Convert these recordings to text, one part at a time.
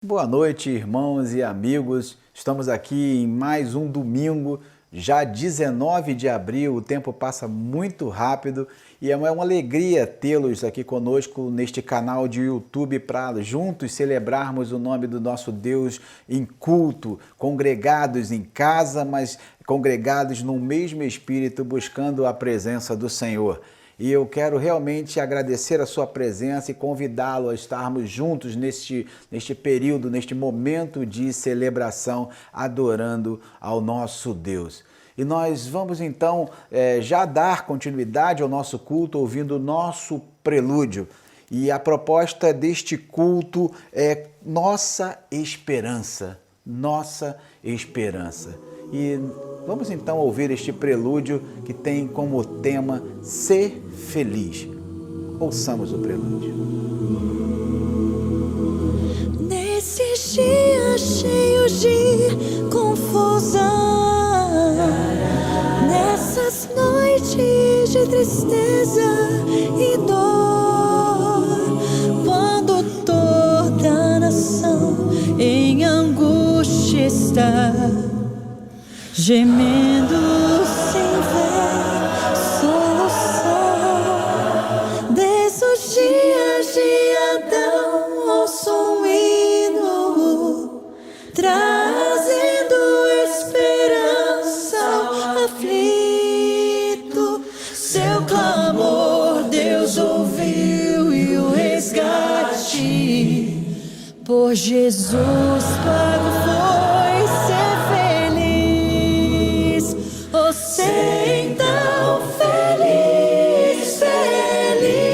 Boa noite, irmãos e amigos. Estamos aqui em mais um domingo, já 19 de abril. O tempo passa muito rápido e é uma alegria tê-los aqui conosco neste canal de YouTube para juntos celebrarmos o nome do nosso Deus em culto, congregados em casa, mas congregados no mesmo espírito, buscando a presença do Senhor. E eu quero realmente agradecer a sua presença e convidá-lo a estarmos juntos neste período, neste momento de celebração, adorando ao nosso Deus. E nós vamos então já dar continuidade ao nosso culto, ouvindo o nosso prelúdio. E a proposta deste culto é nossa esperança, nossa esperança. E vamos então ouvir este prelúdio que tem como tema Ser Feliz. Ouçamos o prelúdio. Nesses dias cheios de confusão, nessas noites de tristeza e dor, quando toda a nação em angústia está, gemendo sem ver solução, desde os dias de Adão ouço um hino, trazendo esperança ao aflito. Seu clamor Deus ouviu e o resgate por Jesus pago foi ser feliz. Você então feliz, feliz.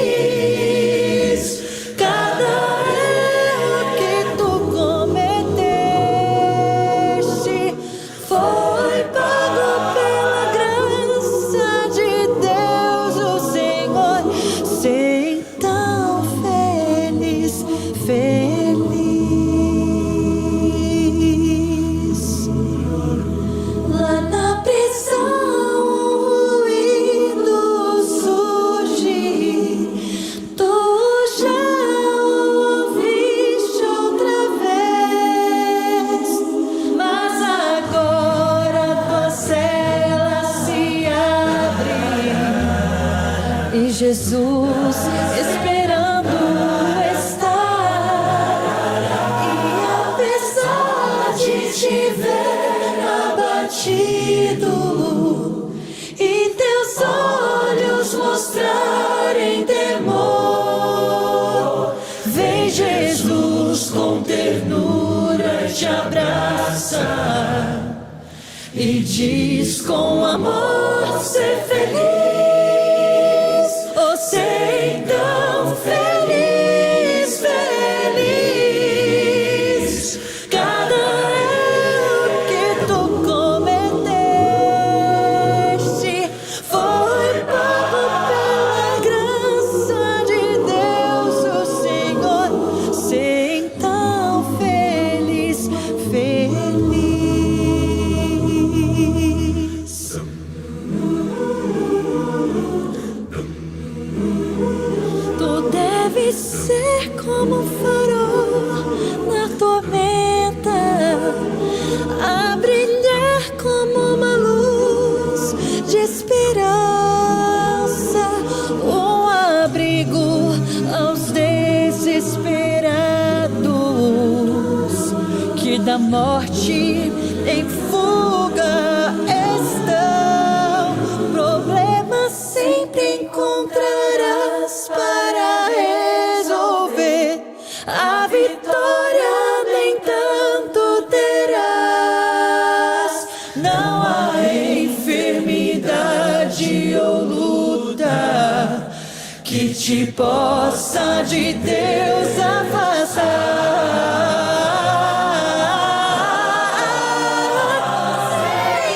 Cada erro que tu cometeste foi pago pela graça de Deus, o Senhor. Ser então feliz, feliz. Lá na prisão o ruído surge, tu já ouviste outra vez, mas agora tua cela se abre e Jesus esperando está. E apesar de te ver abatido e teus olhos mostrarem temor, vem Jesus com ternura te abraça e diz com amor: ser feliz. Você então feliz, feliz. Cada erro que tu cometeste foi pago pela graça de Deus, o Senhor. Ser então feliz, feliz. Tu deves ser como um farol na tormenta, a brilhar como uma luz de esperança, um abrigo aos desesperados que da morte em fuga estão. Problemas sempre encontrarás para resolver, a vitória nem tanto terás. Não há enfermidade ou luta que te possa de Deus afastar.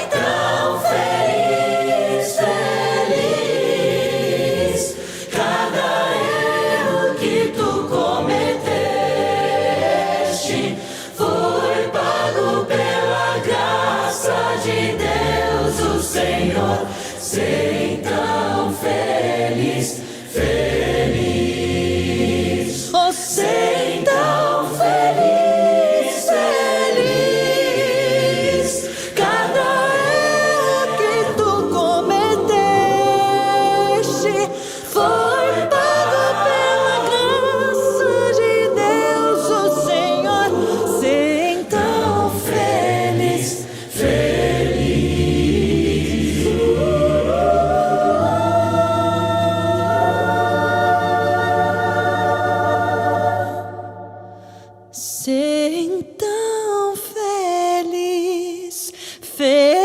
Então feliz, feliz. Cada erro que tu cometeste foi pago pela graça de Deus, o Senhor. Ser então feliz, feliz. Você então feliz. Ser tão feliz, feliz.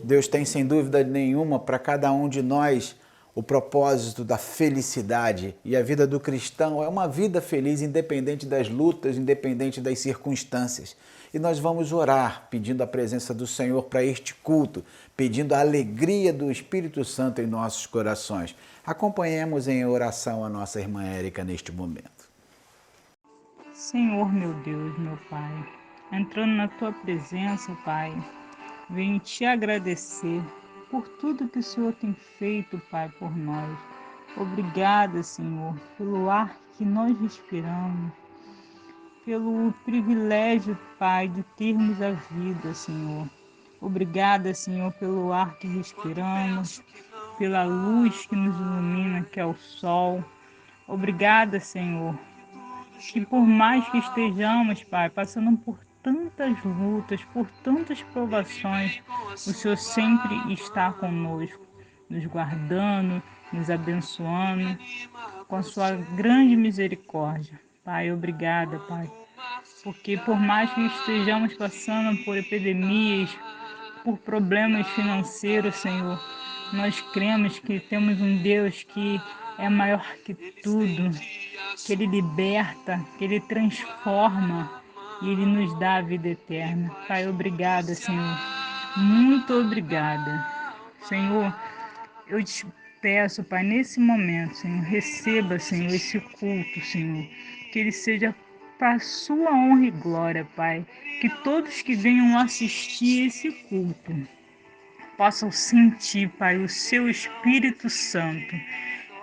Deus tem, sem dúvida nenhuma, para cada um de nós o propósito da felicidade. E a vida do cristão é uma vida feliz, independente das lutas, independente das circunstâncias. E nós vamos orar pedindo a presença do Senhor para este culto, pedindo a alegria do Espírito Santo em nossos corações. Acompanhemos em oração a nossa irmã Érica neste momento. Senhor, meu Deus, meu Pai, entrando na Tua presença, Pai, venho Te agradecer por tudo que o Senhor tem feito, Pai, por nós. Obrigada, Senhor, pelo ar que nós respiramos, pelo privilégio, Pai, de termos a vida, Senhor. Obrigada, Senhor, pelo ar que respiramos, pela luz que nos ilumina, que é o sol. Obrigada, Senhor, que por mais que estejamos, Pai, passando por tantas lutas, por tantas provações, o Senhor sempre está conosco, nos guardando, nos abençoando, com a sua grande misericórdia. Pai, obrigada, Pai, porque por mais que estejamos passando por epidemias, por problemas financeiros, Senhor, nós cremos que temos um Deus que é maior que tudo, que Ele liberta, que Ele transforma e Ele nos dá a vida eterna. Pai, obrigada, Senhor. Muito obrigada. Senhor, eu te peço, Pai, nesse momento, Senhor, receba, Senhor, esse culto, Senhor, que ele seja para a sua honra e glória, Pai. Que todos que venham assistir esse culto possam sentir, Pai, o seu Espírito Santo.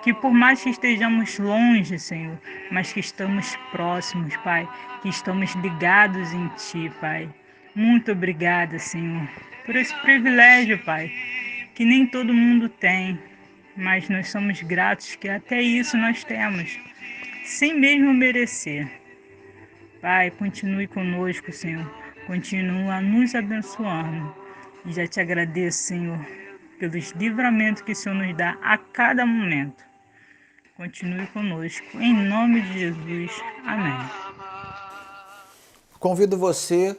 Que por mais que estejamos longe, Senhor, mas que estamos próximos, Pai, que estamos ligados em Ti, Pai. Muito obrigada, Senhor, por esse privilégio, Pai, que nem todo mundo tem, mas nós somos gratos que até isso nós temos, sem mesmo merecer. Pai, continue conosco, Senhor, continua nos abençoando. E já te agradeço, Senhor, pelos livramentos que o Senhor nos dá a cada momento. Continue conosco, em nome de Jesus. Amém. Convido você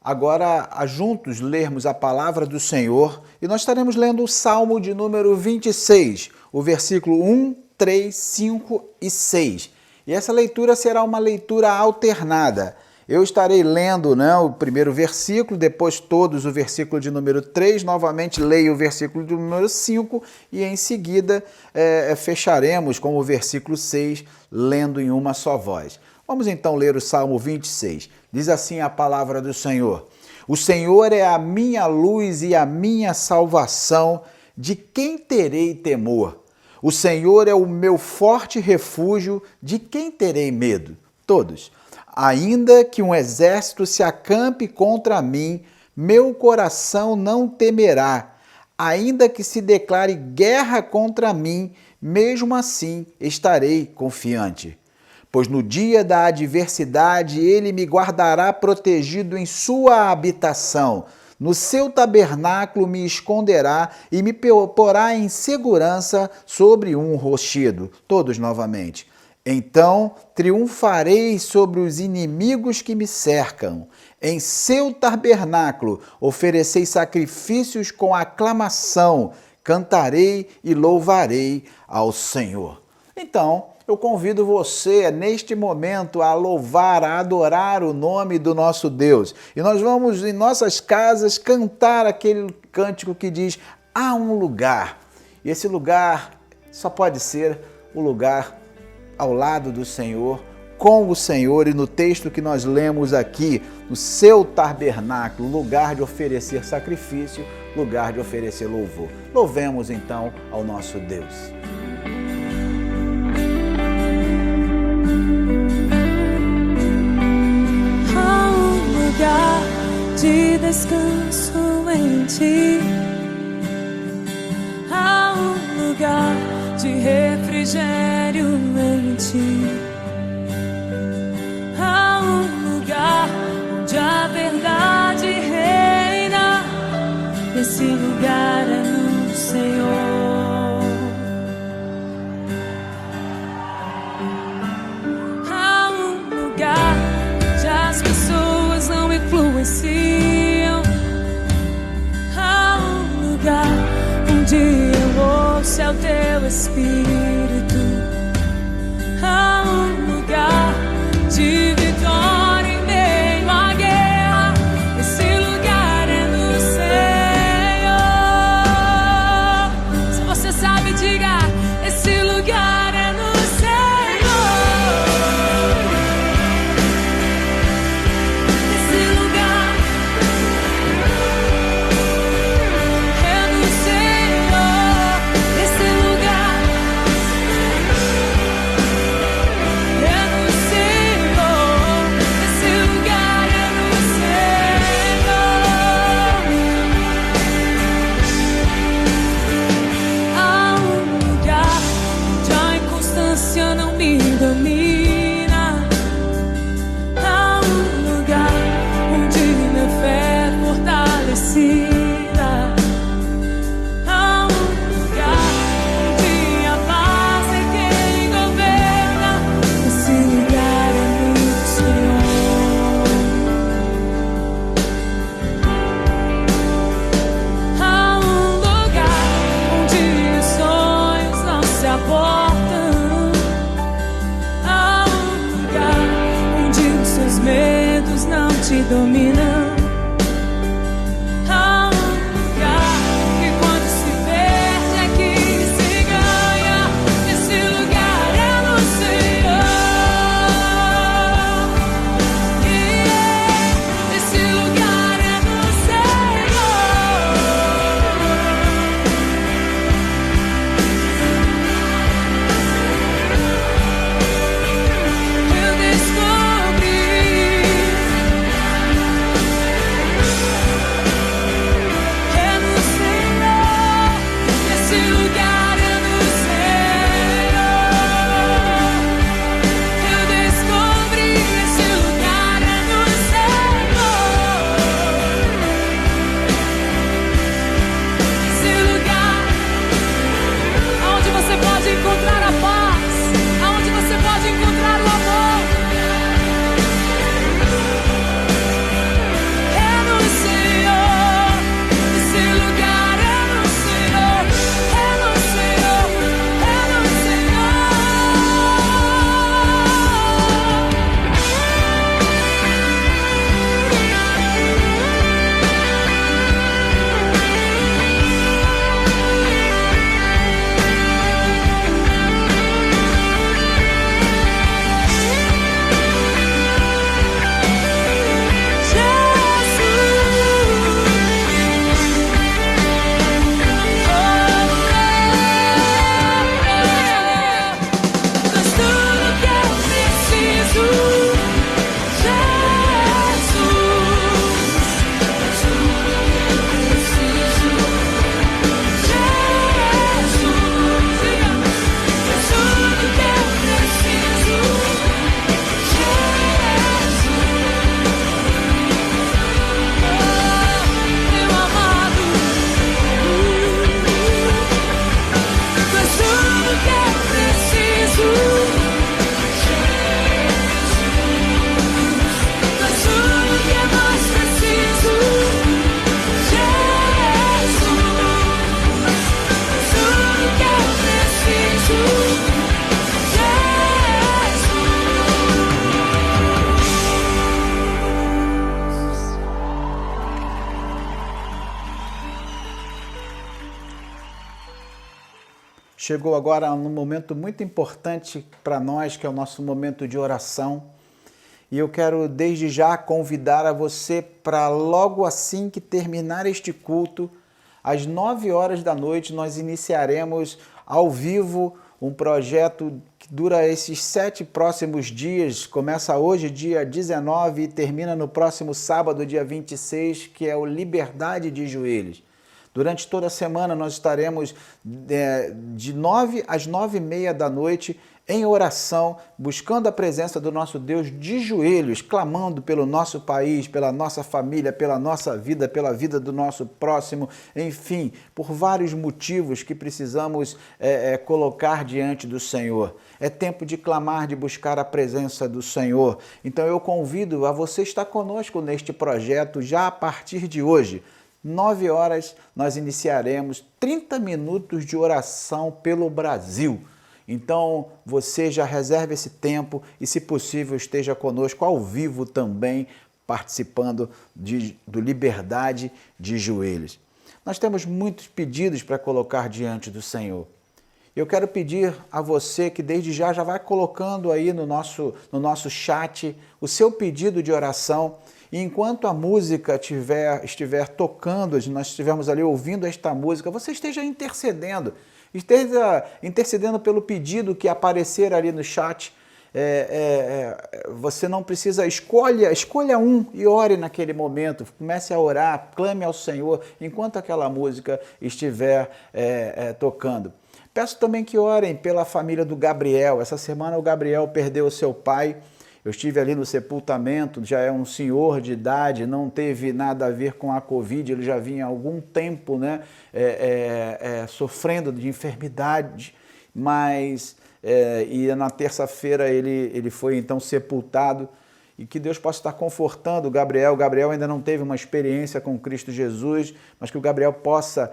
agora a juntos lermos a palavra do Senhor e nós estaremos lendo o Salmo de número 26, o versículo 1, 3, 5 e 6. E essa leitura será uma leitura alternada. Eu estarei lendo, o primeiro versículo, depois todos o versículo de número 3, novamente leio o versículo de número 5 e em seguida fecharemos com o versículo 6, lendo em uma só voz. Vamos então ler o Salmo 26. Diz assim a palavra do Senhor: O Senhor é a minha luz e a minha salvação, de quem terei temor? O Senhor é o meu forte refúgio, de quem terei medo? Todos. Ainda que um exército se acampe contra mim, meu coração não temerá. Ainda que se declare guerra contra mim, mesmo assim estarei confiante. Pois no dia da adversidade ele me guardará protegido em sua habitação. No seu tabernáculo me esconderá e me porá em segurança sobre um rochedo. Todos novamente. Então triunfarei sobre os inimigos que me cercam. Em seu tabernáculo oferecei sacrifícios com aclamação, cantarei e louvarei ao Senhor. Então, eu convido você, neste momento, a louvar, a adorar o nome do nosso Deus. E nós vamos, em nossas casas, cantar aquele cântico que diz: há um lugar. E esse lugar só pode ser o lugar ao lado do Senhor, com o Senhor, e no texto que nós lemos aqui, no seu tabernáculo, lugar de oferecer sacrifício, lugar de oferecer louvor. Louvemos então ao nosso Deus. Há um lugar de descanso em ti. Há um lugar de refrigério em ti. Há um lugar onde a verdade reina. Esse lugar é no Senhor. Há um lugar onde as pessoas não influenciam. Há um lugar onde eu ouço é o teu Espírito. Há um lugar de vitória em meio à guerra. Esse lugar é no Senhor. Se você sabe, diga: esse lugar é no Senhor. Esse lugar é no Senhor. Esse lugar é no Senhor. Esse lugar é no Senhor. Há um lugar onde a inconstância não me domina. Há um lugar onde minha fé é fortalecida. Há um lugar onde a paz é quem governa. Esse lugar é no Senhor. Há um lugar onde os sonhos não se abortam. Há um lugar onde os seus medos não te dominam. Há um lugar que quando se perde é que se ganha. Esse lugar é no Senhor. Esse lugar é no Senhor. Eu descobri. É no Senhor. Esse lugar é no Senhor. Eu descobri. Esse lugar é no Senhor. Esse lugar onde você pode encontrar a paz, aonde você pode encontrar o amor. É no Senhor. Esse lugar é no Senhor. É no Senhor. É no Senhor. Mas tudo que eu preciso, Jesus. Mas tudo que eu preciso, Jesus. Mas tudo que eu preciso, Jesus. Meu amado. Mas tudo que eu preciso, mas tudo que eu mais preciso, Jesus. Tudo que eu preciso, Jesus. Chegou agora num momento muito importante para nós, que é o nosso momento de oração. E eu quero desde já convidar a você para logo assim que terminar este culto, às 9 horas da noite, nós iniciaremos ao vivo um projeto que dura esses 7 próximos dias, começa hoje, dia 19, e termina no próximo sábado, dia 26, que é o Liberdade de Joelhos. Durante toda a semana nós estaremos de 9 às 9h30 da noite em oração, buscando a presença do nosso Deus de joelhos, clamando pelo nosso país, pela nossa família, pela nossa vida, pela vida do nosso próximo, enfim, por vários motivos que precisamos colocar diante do Senhor. É tempo de clamar, de buscar a presença do Senhor. Então eu convido a você estar conosco neste projeto já a partir de hoje. 9 horas nós iniciaremos 30 minutos de oração pelo Brasil. Então, você já reserve esse tempo e, se possível, esteja conosco ao vivo também, participando do Liberdade de Joelhos. Nós temos muitos pedidos para colocar diante do Senhor. Eu quero pedir a você que desde já vai colocando aí no nosso chat o seu pedido de oração. E enquanto a música estiver tocando, nós estivermos ali ouvindo esta música, você esteja intercedendo pelo pedido que aparecer ali no chat. Você não precisa, escolha um e ore naquele momento, comece a orar, clame ao Senhor enquanto aquela música estiver tocando. Peço também que orem pela família do Gabriel. Essa semana o Gabriel perdeu o seu pai. Eu estive ali no sepultamento, já é um senhor de idade, não teve nada a ver com a Covid, ele já vinha há algum tempo, né, sofrendo de enfermidade, mas e na terça-feira ele foi então sepultado, e que Deus possa estar confortando o Gabriel. O Gabriel ainda não teve uma experiência com Cristo Jesus, mas que o Gabriel possa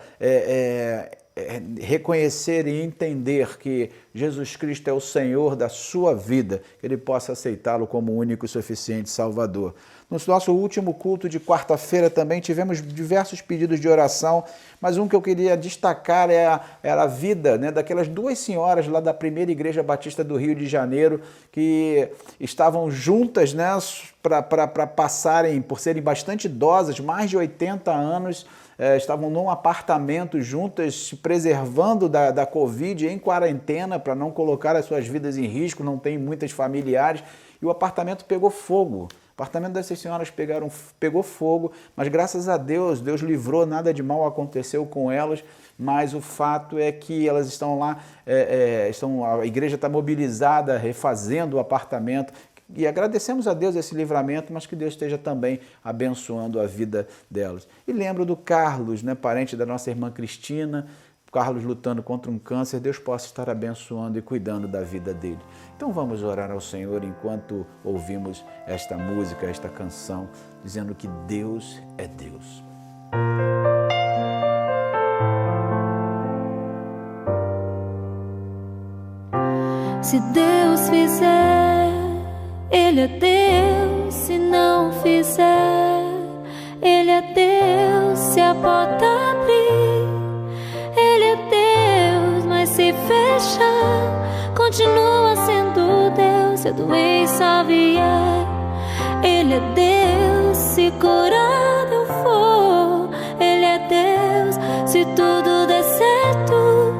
reconhecer e entender que Jesus Cristo é o Senhor da sua vida, que ele possa aceitá-lo como único e suficiente Salvador. No nosso último culto de quarta-feira também tivemos diversos pedidos de oração, mas um que eu queria destacar era a vida, né, daquelas 2 senhoras lá da Primeira Igreja Batista do Rio de Janeiro, que estavam juntas, né, para passarem, por serem bastante idosas, mais de 80 anos, estavam num apartamento juntas, se preservando da Covid, em quarentena, para não colocar as suas vidas em risco, não tem muitas familiares, e o apartamento pegou fogo. O apartamento dessas senhoras pegou fogo, mas graças a Deus, Deus livrou, nada de mal aconteceu com elas, mas o fato é que elas estão lá, a igreja está mobilizada, refazendo o apartamento, e agradecemos a Deus esse livramento, mas que Deus esteja também abençoando a vida delas. E lembro do Carlos, né, parente da nossa irmã Cristina, Carlos lutando contra um câncer, Deus possa estar abençoando e cuidando da vida dele. Então vamos orar ao Senhor enquanto ouvimos esta música, esta canção, dizendo que Deus é Deus. Se Deus fizer, Ele é Deus. Se não fizer, Ele é Deus. Se a porta abrir, Ele é Deus. Mas se fechar, continua sendo Deus. Se a doença vier, Ele é Deus. Se curado eu for, Ele é Deus. Se tudo der certo,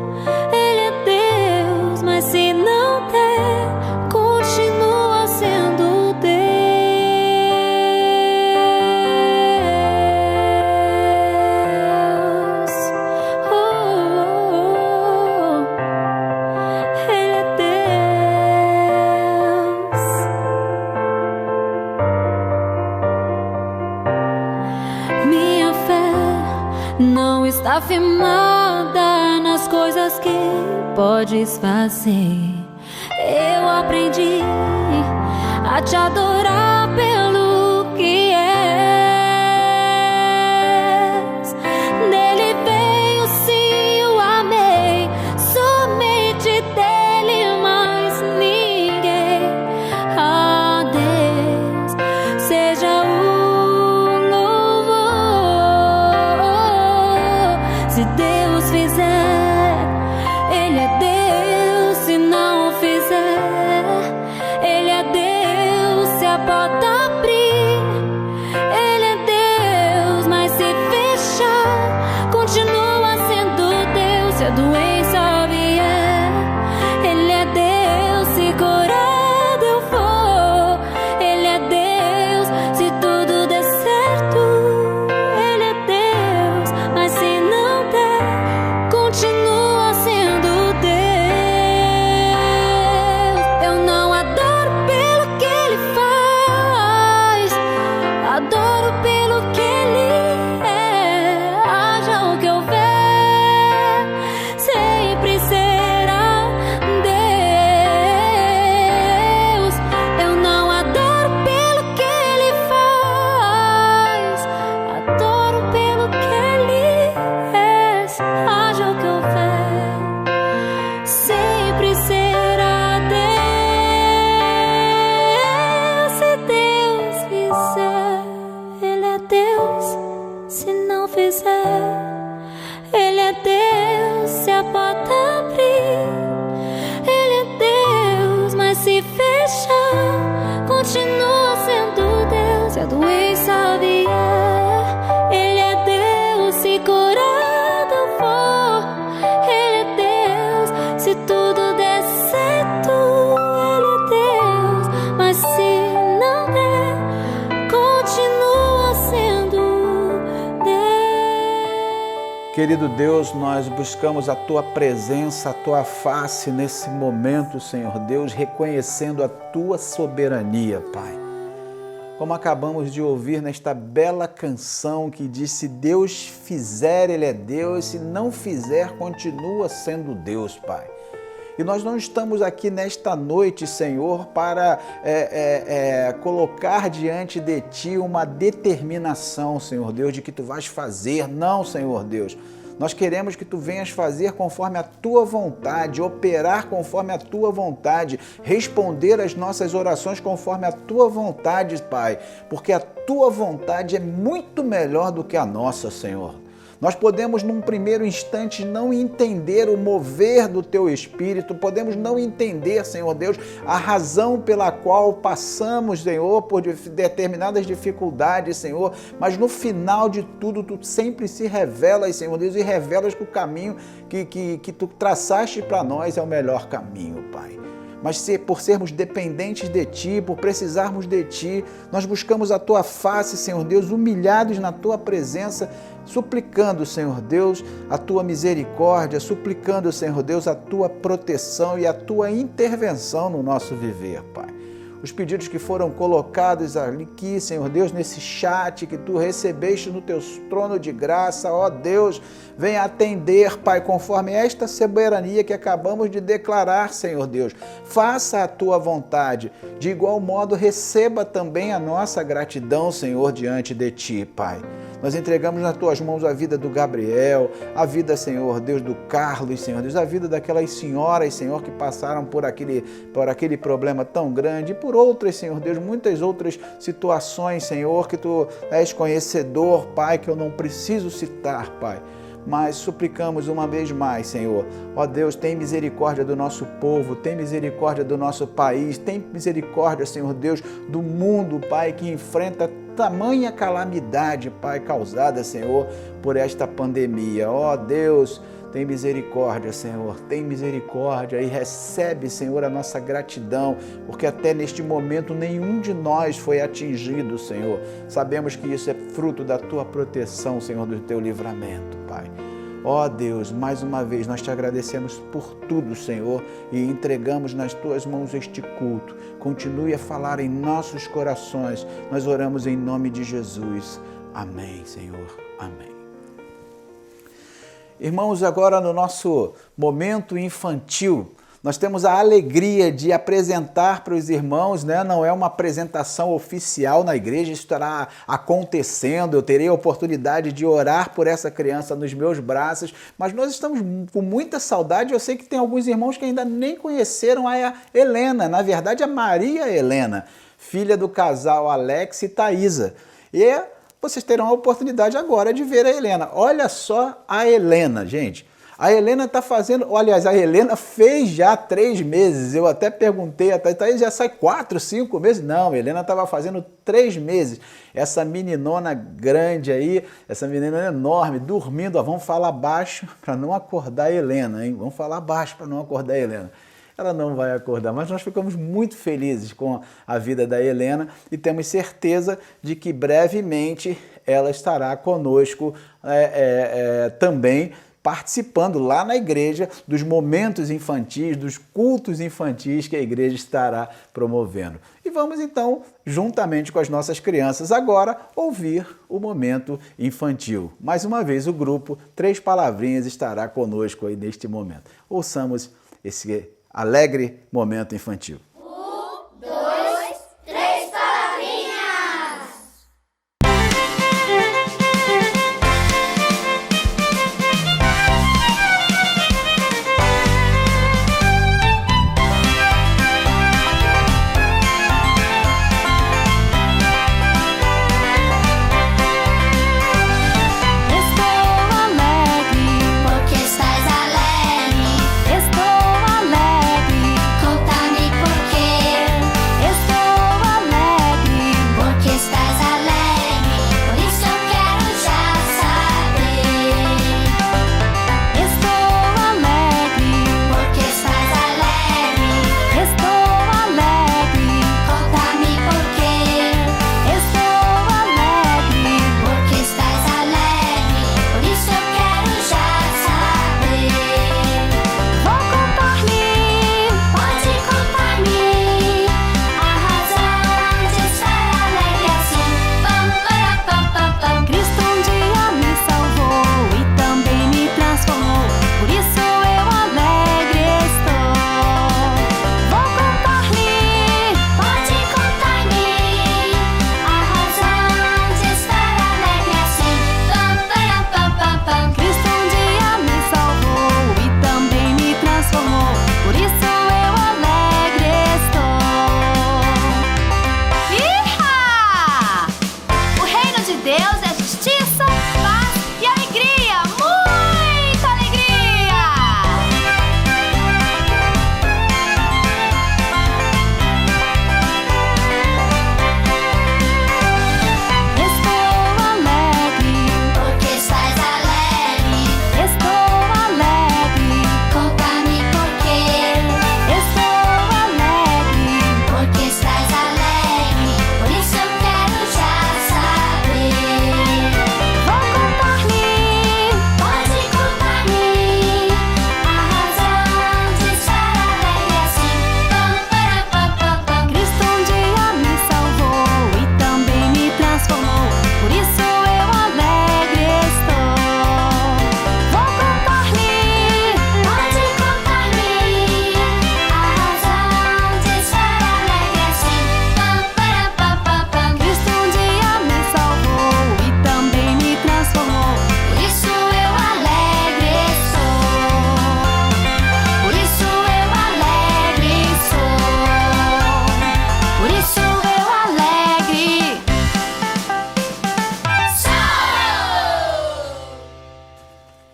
Ele é Deus. Mas se não der, continua sendo Deus. Ele é Deus. Minha fé não está firmada nas coisas que podes fazer. Eu aprendi a te adorar pelo que és. Dele veio sim o amém, somente dele, mais ninguém. A Deus seja o louvor. Se Deus fizer, Ele é Deus. Se não fizer, Ele é Deus. Se a porta abrir, Ele é Deus. Mas se fechar, continua sendo Deus. Se a doença vier, não fizer. Ele é Deus se a porta abrir. Ele é Deus, mas se fechar, continua sendo Deus. Se a doença vier, Ele é Deus. Se curado eu vou, Ele é Deus. Se tudo der certo, Ele é Deus. Mas se não der, continua sendo Deus. Querido Deus, nós buscamos a Tua presença, a Tua face nesse momento, Senhor Deus, reconhecendo a Tua soberania, Pai. Como acabamos de ouvir nesta bela canção que diz: se Deus fizer, Ele é Deus, se não fizer, continua sendo Deus, Pai. E nós não estamos aqui nesta noite, Senhor, para colocar diante de Ti uma determinação, Senhor Deus, de que Tu vais fazer. Não, Senhor Deus. Nós queremos que Tu venhas fazer conforme a Tua vontade, operar conforme a Tua vontade, responder às nossas orações conforme a Tua vontade, Pai, porque a Tua vontade é muito melhor do que a nossa, Senhor. Nós podemos, num primeiro instante, não entender o mover do Teu Espírito, podemos não entender, Senhor Deus, a razão pela qual passamos, Senhor, por determinadas dificuldades, Senhor, mas no final de tudo, Tu sempre se revelas, Senhor Deus, e revelas que o caminho que Tu traçaste para nós é o melhor caminho, Pai. Mas por sermos dependentes de Ti, por precisarmos de Ti, nós buscamos a Tua face, Senhor Deus, humilhados na Tua presença, suplicando, Senhor Deus, a Tua misericórdia, suplicando, Senhor Deus, a Tua proteção e a Tua intervenção no nosso viver, Pai. Os pedidos que foram colocados aqui, Senhor Deus, nesse chat que Tu recebeste no Teu trono de graça, ó Deus, venha atender, Pai, conforme esta soberania que acabamos de declarar, Senhor Deus. Faça a Tua vontade. De igual modo, receba também a nossa gratidão, Senhor, diante de Ti, Pai. Nós entregamos nas Tuas mãos a vida do Gabriel, a vida, Senhor Deus, do Carlos, Senhor Deus, a vida daquelas senhoras, Senhor, que passaram por aquele problema tão grande, e por outras, Senhor Deus, muitas outras situações, Senhor, que Tu és conhecedor, Pai, que eu não preciso citar, Pai. Mas suplicamos uma vez mais, Senhor, ó Deus, tem misericórdia do nosso povo, tem misericórdia do nosso país, tem misericórdia, Senhor Deus, do mundo, Pai, que enfrenta tamanha calamidade, Pai, causada, Senhor, por esta pandemia. Ó Deus, tem misericórdia, Senhor, tem misericórdia e recebe, Senhor, a nossa gratidão, porque até neste momento nenhum de nós foi atingido, Senhor. Sabemos que isso é fruto da Tua proteção, Senhor, do Teu livramento, Pai. Ó Deus, mais uma vez nós Te agradecemos por tudo, Senhor, e entregamos nas Tuas mãos este culto. Continue a falar em nossos corações. Nós oramos em nome de Jesus. Amém, Senhor. Amém. Irmãos, agora no nosso momento infantil, nós temos a alegria de apresentar para os irmãos, né? Não é uma apresentação oficial na igreja, isso estará acontecendo, eu terei a oportunidade de orar por essa criança nos meus braços, mas nós estamos com muita saudade. Eu sei que tem alguns irmãos que ainda nem conheceram a Helena, na verdade a Maria Helena, filha do casal Alex e Thaisa. E vocês terão a oportunidade agora de ver a Helena. Olha só a Helena, gente. A Helena está fazendo, aliás, a Helena fez já 3 meses. Eu até perguntei, a Thaís já sai 4, 5 meses? Não, a Helena estava fazendo 3 meses. Essa meninona grande aí, essa menina enorme, dormindo. Ó, vamos falar baixo para não acordar a Helena, hein? Vamos falar baixo para não acordar a Helena. Ela não vai acordar, mas nós ficamos muito felizes com a vida da Helena e temos certeza de que brevemente ela estará conosco também, participando lá na igreja dos momentos infantis, dos cultos infantis que a igreja estará promovendo. E vamos então, juntamente com as nossas crianças, agora ouvir o momento infantil. Mais uma vez o grupo 3 Palavrinhas estará conosco aí neste momento. Ouçamos esse alegre momento infantil. 1, 2, 3 palavrinhas!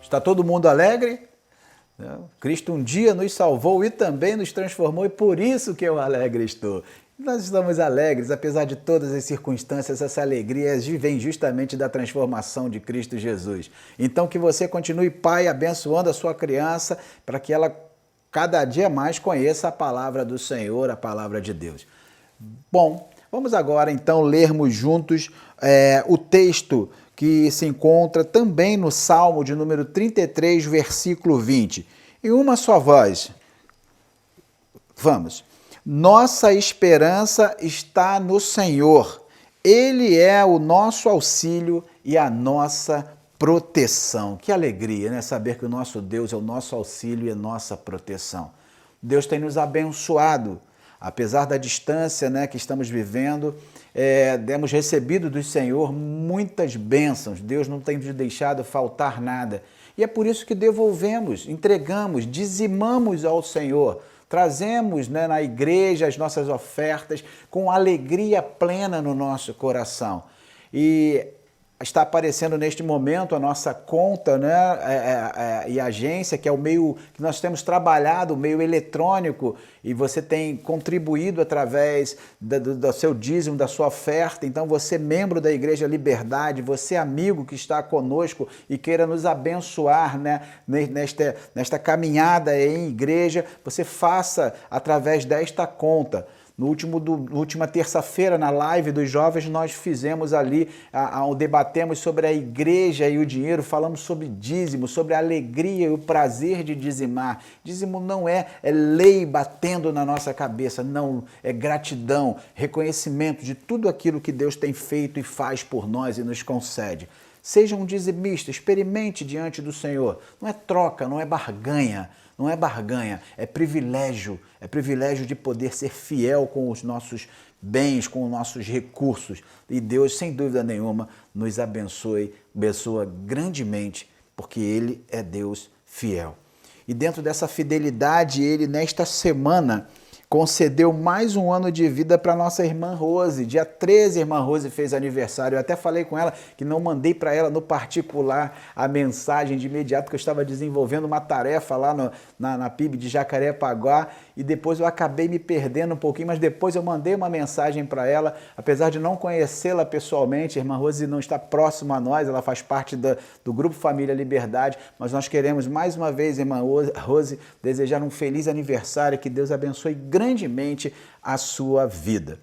Está todo mundo alegre? Cristo um dia nos salvou e também nos transformou, e por isso que eu alegre estou. Nós estamos alegres, apesar de todas as circunstâncias, essa alegria vem justamente da transformação de Cristo Jesus. Então que você continue, pai, abençoando a sua criança, para que ela cada dia mais conheça a palavra do Senhor, a palavra de Deus. Bom, vamos agora então lermos juntos o texto que se encontra também no Salmo de número 33, versículo 20. Em uma só voz. Vamos. Nossa esperança está no Senhor. Ele é o nosso auxílio e a nossa proteção. Que alegria, né? Saber que o nosso Deus é o nosso auxílio e a nossa proteção. Deus tem nos abençoado. Apesar da distância, né, que estamos vivendo, temos recebido do Senhor muitas bênçãos. Deus não tem nos deixado faltar nada. E é por isso que devolvemos, entregamos, dizimamos ao Senhor. Trazemos, né, na igreja as nossas ofertas com alegria plena no nosso coração. E está aparecendo neste momento a nossa conta, né, e agência, que é o meio que nós temos trabalhado, o meio eletrônico, e você tem contribuído através do seu dízimo, da sua oferta. Então você, membro da Igreja Liberdade, você, amigo que está conosco e queira nos abençoar, né, nesta caminhada em igreja, você faça através desta conta. Na última terça-feira, na live dos jovens, nós fizemos ali, debatemos sobre a igreja e o dinheiro, falamos sobre dízimo, sobre a alegria e o prazer de dizimar. Dízimo não é lei batendo na nossa cabeça, não, é gratidão, reconhecimento de tudo aquilo que Deus tem feito e faz por nós e nos concede. Seja um dizimista, experimente diante do Senhor. Não é troca, não é barganha. Não é barganha, é privilégio de poder ser fiel com os nossos bens, com os nossos recursos. E Deus, sem dúvida nenhuma, nos abençoa grandemente, porque Ele é Deus fiel. E dentro dessa fidelidade, Ele, nesta semana, concedeu mais um ano de vida para nossa irmã Rose. Dia 13, a irmã Rose fez aniversário. Eu até falei com ela que não mandei para ela no particular a mensagem de imediato, porque eu estava desenvolvendo uma tarefa lá na PIB de Jacarepaguá, e depois eu acabei me perdendo um pouquinho, mas depois eu mandei uma mensagem para ela, apesar de não conhecê-la pessoalmente. A irmã Rose não está próxima a nós, ela faz parte do Grupo Família Liberdade, mas nós queremos mais uma vez, irmã Rose, desejar um feliz aniversário, que Deus abençoe grandemente a sua vida.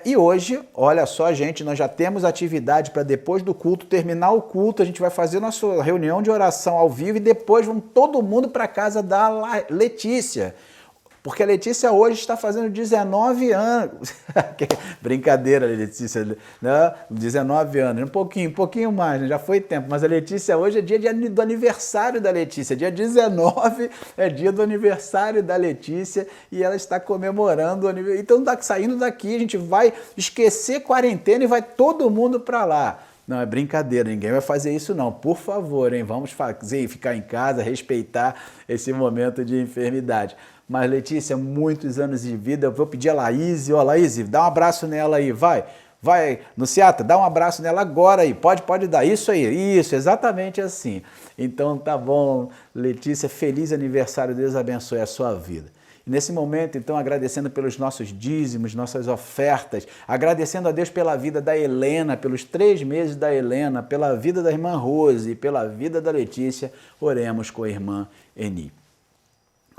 E hoje, olha só, gente, nós já temos atividade para depois do culto, terminar o culto, a gente vai fazer nossa reunião de oração ao vivo e depois vamos todo mundo para a casa da Letícia. Porque a Letícia hoje está fazendo 19 anos. Brincadeira, Letícia, né? 19 anos, um pouquinho mais, né? Já foi tempo. Mas a Letícia hoje é dia do aniversário da Letícia. Dia 19 é dia do aniversário da Letícia e ela está comemorando o aniversário. Então, saindo daqui, a gente vai esquecer quarentena e vai todo mundo para lá. Não, é brincadeira, ninguém vai fazer isso não. Por favor, hein? Vamos ficar em casa, respeitar esse momento de enfermidade. Mas, Letícia, muitos anos de vida. Eu vou pedir a Laís. Ó, Laís, dá um abraço nela aí, vai, Nuciata, dá um abraço nela agora aí, pode dar, isso aí, isso, exatamente assim. Então, tá bom, Letícia, feliz aniversário, Deus abençoe a sua vida. E nesse momento, então, agradecendo pelos nossos dízimos, nossas ofertas, agradecendo a Deus pela vida da Helena, pelos 3 meses da Helena, pela vida da irmã Rose, pela vida da Letícia, oremos com a irmã Eni.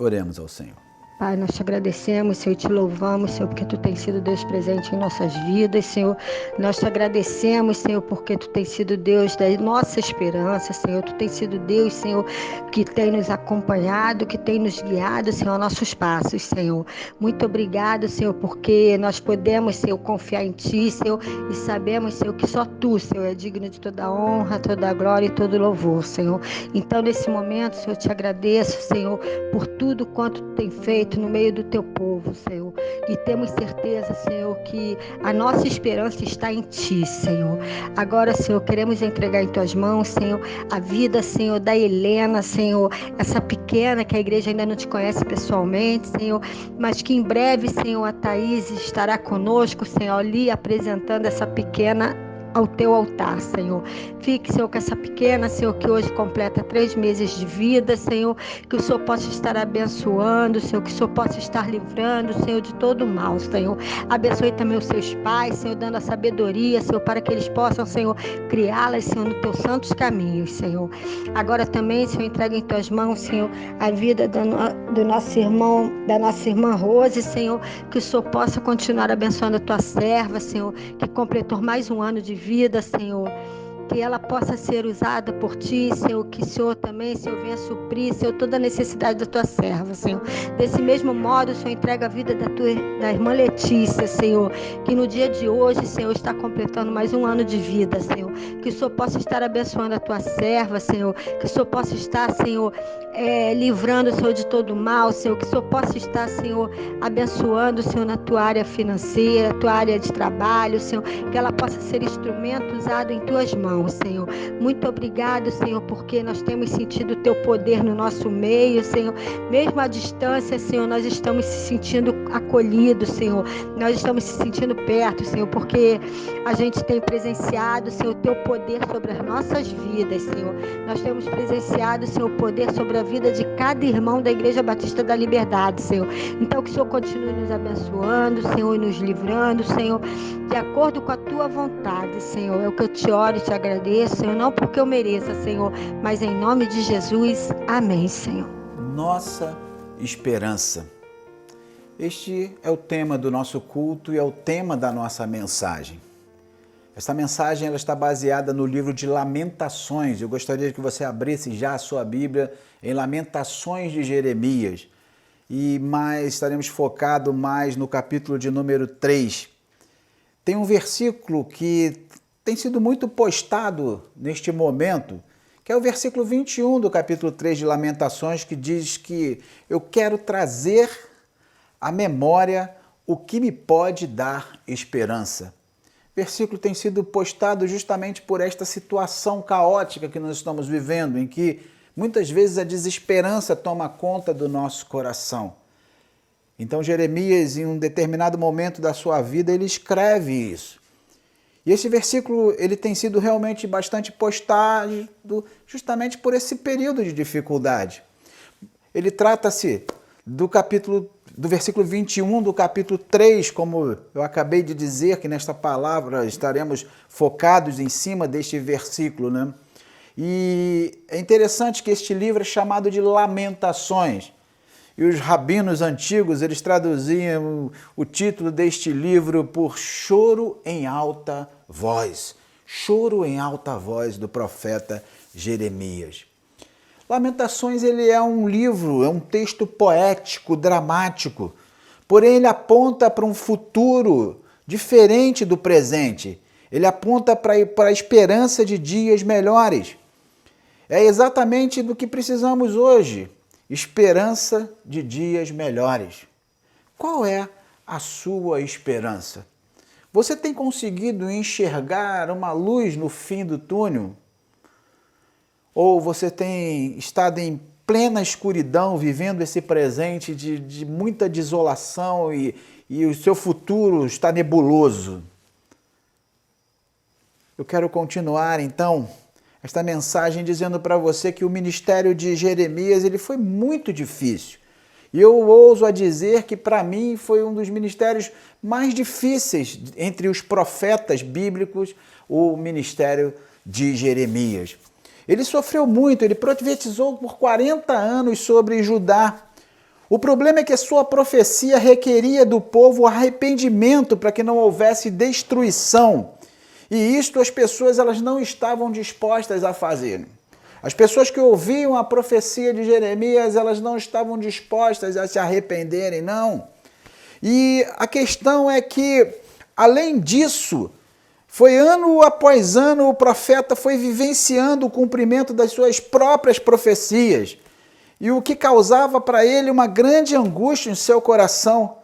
Oremos ao Senhor. Pai, nós te agradecemos, Senhor, te louvamos, Senhor, porque Tu tens sido Deus presente em nossas vidas, Senhor. Nós te agradecemos, Senhor, porque Tu tens sido Deus da nossa esperança, Senhor. Tu tens sido Deus, Senhor, que tem nos acompanhado, que tem nos guiado, Senhor, a nossos passos, Senhor. Muito obrigado, Senhor, porque nós podemos, Senhor, confiar em Ti, Senhor, e sabemos, Senhor, que só Tu, Senhor, é digno de toda honra, toda glória e todo louvor, Senhor. Então, nesse momento, Senhor, eu te agradeço, Senhor, por tudo quanto Tu tem feito no meio do Teu povo, Senhor. E temos certeza, Senhor, que a nossa esperança está em Ti, Senhor. Agora, Senhor, queremos entregar em Tuas mãos, Senhor, a vida, Senhor, da Helena, Senhor, essa pequena que a igreja ainda não te conhece pessoalmente, Senhor, mas que em breve, Senhor, a Thaís estará conosco, Senhor, ali apresentando essa pequena ao teu altar, Senhor. Fique, Senhor, com essa pequena, Senhor, que hoje completa 3 meses de vida, Senhor, que o Senhor possa estar abençoando, Senhor, que o Senhor possa estar livrando, Senhor, de todo o mal, Senhor. Abençoe também os seus pais, Senhor, dando a sabedoria, Senhor, para que eles possam, Senhor, criá-las, Senhor, nos teus santos caminhos, Senhor. Agora também, Senhor, entrega em tuas mãos, Senhor, a vida do nosso irmão, da nossa irmã Rose, Senhor, que o Senhor possa continuar abençoando a tua serva, Senhor, que completou mais um ano de vida, Senhor. Que ela possa ser usada por Ti, Senhor, que o Senhor também, Senhor, venha suprir, Senhor, toda a necessidade da Tua serva, Senhor. Desse mesmo modo, Senhor, entrega a vida da irmã Letícia, Senhor, que no dia de hoje, Senhor, está completando mais um ano de vida, Senhor. Que o Senhor possa estar abençoando a Tua serva, Senhor, que o Senhor possa estar, Senhor, livrando, Senhor, de todo mal, Senhor, que o Senhor possa estar, Senhor, abençoando, Senhor, na Tua área financeira, Tua área de trabalho, Senhor, que ela possa ser instrumento usado em Tuas mãos, Senhor. Muito obrigado, Senhor, porque nós temos sentido o Teu poder no nosso meio, Senhor. Mesmo à distância, Senhor, nós estamos se sentindo acolhidos, Senhor. Nós estamos se sentindo perto, Senhor, porque a gente tem presenciado, Senhor, o Teu poder sobre as nossas vidas, Senhor. Nós temos presenciado, Senhor, o poder sobre a vida de cada irmão da Igreja Batista da Liberdade, Senhor. Então, que o Senhor continue nos abençoando, Senhor, e nos livrando, Senhor, de acordo com a Tua vontade, Senhor. É o que eu te oro e te agradeço, Senhor, não porque eu mereça, Senhor, mas em nome de Jesus. Amém, Senhor. Nossa esperança. Este é o tema do nosso culto e é o tema da nossa mensagem. Essa mensagem ela está baseada no livro de Lamentações. Eu gostaria que você abrisse já a sua Bíblia em Lamentações de Jeremias. E estaremos focados mais no capítulo de número 3. Tem um versículo que tem sido muito postado neste momento, que é o versículo 21 do capítulo 3 de Lamentações, que diz que eu quero trazer à memória o que me pode dar esperança. O versículo tem sido postado justamente por esta situação caótica que nós estamos vivendo, em que muitas vezes a desesperança toma conta do nosso coração. Então Jeremias, em um determinado momento da sua vida, ele escreve isso. E esse versículo ele tem sido realmente bastante postado justamente por esse período de dificuldade. Ele trata-se do versículo 21 do capítulo 3, como eu acabei de dizer, que nesta palavra estaremos focados em cima deste versículo, né? E é interessante que este livro é chamado de Lamentações. E os rabinos antigos, eles traduziam o título deste livro por Choro em Alta Voz. Choro em Alta Voz, do profeta Jeremias. Lamentações, ele é um livro, é um texto poético, dramático. Porém, ele aponta para um futuro diferente do presente. Ele aponta para a esperança de dias melhores. É exatamente do que precisamos hoje. Esperança de dias melhores. Qual é a sua esperança? Você tem conseguido enxergar uma luz no fim do túnel? Ou você tem estado em plena escuridão, vivendo esse presente de muita desolação e o seu futuro está nebuloso? Eu quero continuar, então, esta mensagem dizendo para você que o ministério de Jeremias ele foi muito difícil. E eu ouso a dizer que para mim foi um dos ministérios mais difíceis entre os profetas bíblicos, o ministério de Jeremias. Ele sofreu muito, ele profetizou por 40 anos sobre Judá. O problema é que a sua profecia requeria do povo arrependimento para que não houvesse destruição. E isto as pessoas elas não estavam dispostas a fazer. As pessoas que ouviam a profecia de Jeremias, elas não estavam dispostas a se arrependerem, não. E a questão é que, além disso, foi ano após ano o profeta foi vivenciando o cumprimento das suas próprias profecias. E o que causava para ele uma grande angústia em seu coração.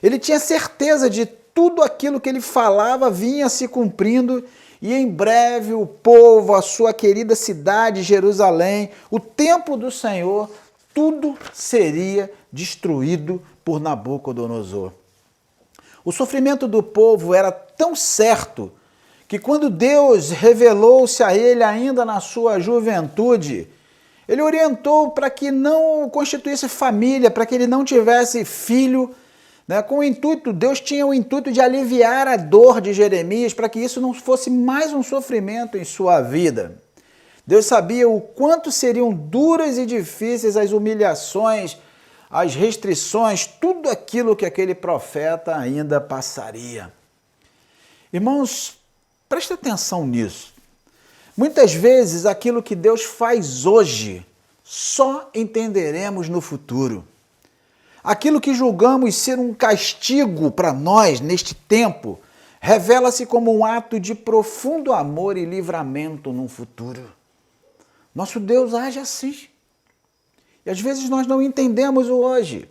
Ele tinha certeza de tudo aquilo que ele falava vinha se cumprindo e em breve o povo, a sua querida cidade Jerusalém, o templo do Senhor, tudo seria destruído por Nabucodonosor. O sofrimento do povo era tão certo que quando Deus revelou-se a ele ainda na sua juventude, ele orientou para que não constituísse família, para que ele não tivesse filho, né? Com o intuito, Deus tinha o intuito de aliviar a dor de Jeremias, para que isso não fosse mais um sofrimento em sua vida. Deus sabia o quanto seriam duras e difíceis as humilhações, as restrições, tudo aquilo que aquele profeta ainda passaria. Irmãos, presta atenção nisso. Muitas vezes aquilo que Deus faz hoje, só entenderemos no futuro. Aquilo que julgamos ser um castigo para nós neste tempo, revela-se como um ato de profundo amor e livramento no futuro. Nosso Deus age assim. E às vezes nós não entendemos o hoje,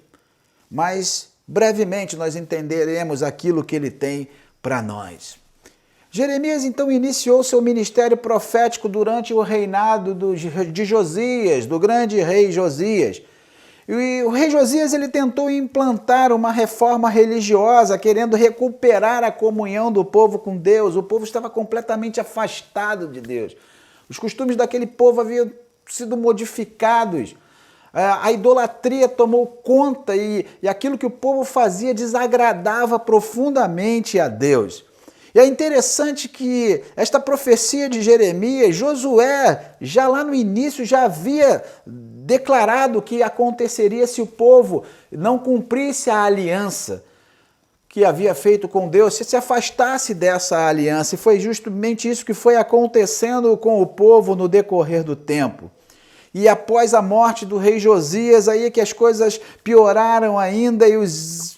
mas brevemente nós entenderemos aquilo que Ele tem para nós. Jeremias então iniciou seu ministério profético durante o reinado de Josias, do grande rei Josias. E o rei Josias ele tentou implantar uma reforma religiosa, querendo recuperar a comunhão do povo com Deus. O povo estava completamente afastado de Deus. Os costumes daquele povo haviam sido modificados. A idolatria tomou conta e aquilo que o povo fazia desagradava profundamente a Deus. E é interessante que esta profecia de Jeremias, Josué, já lá no início, já havia declarado que aconteceria se o povo não cumprisse a aliança que havia feito com Deus, se afastasse dessa aliança. E foi justamente isso que foi acontecendo com o povo no decorrer do tempo. E após a morte do rei Josias, aí é que as coisas pioraram ainda e os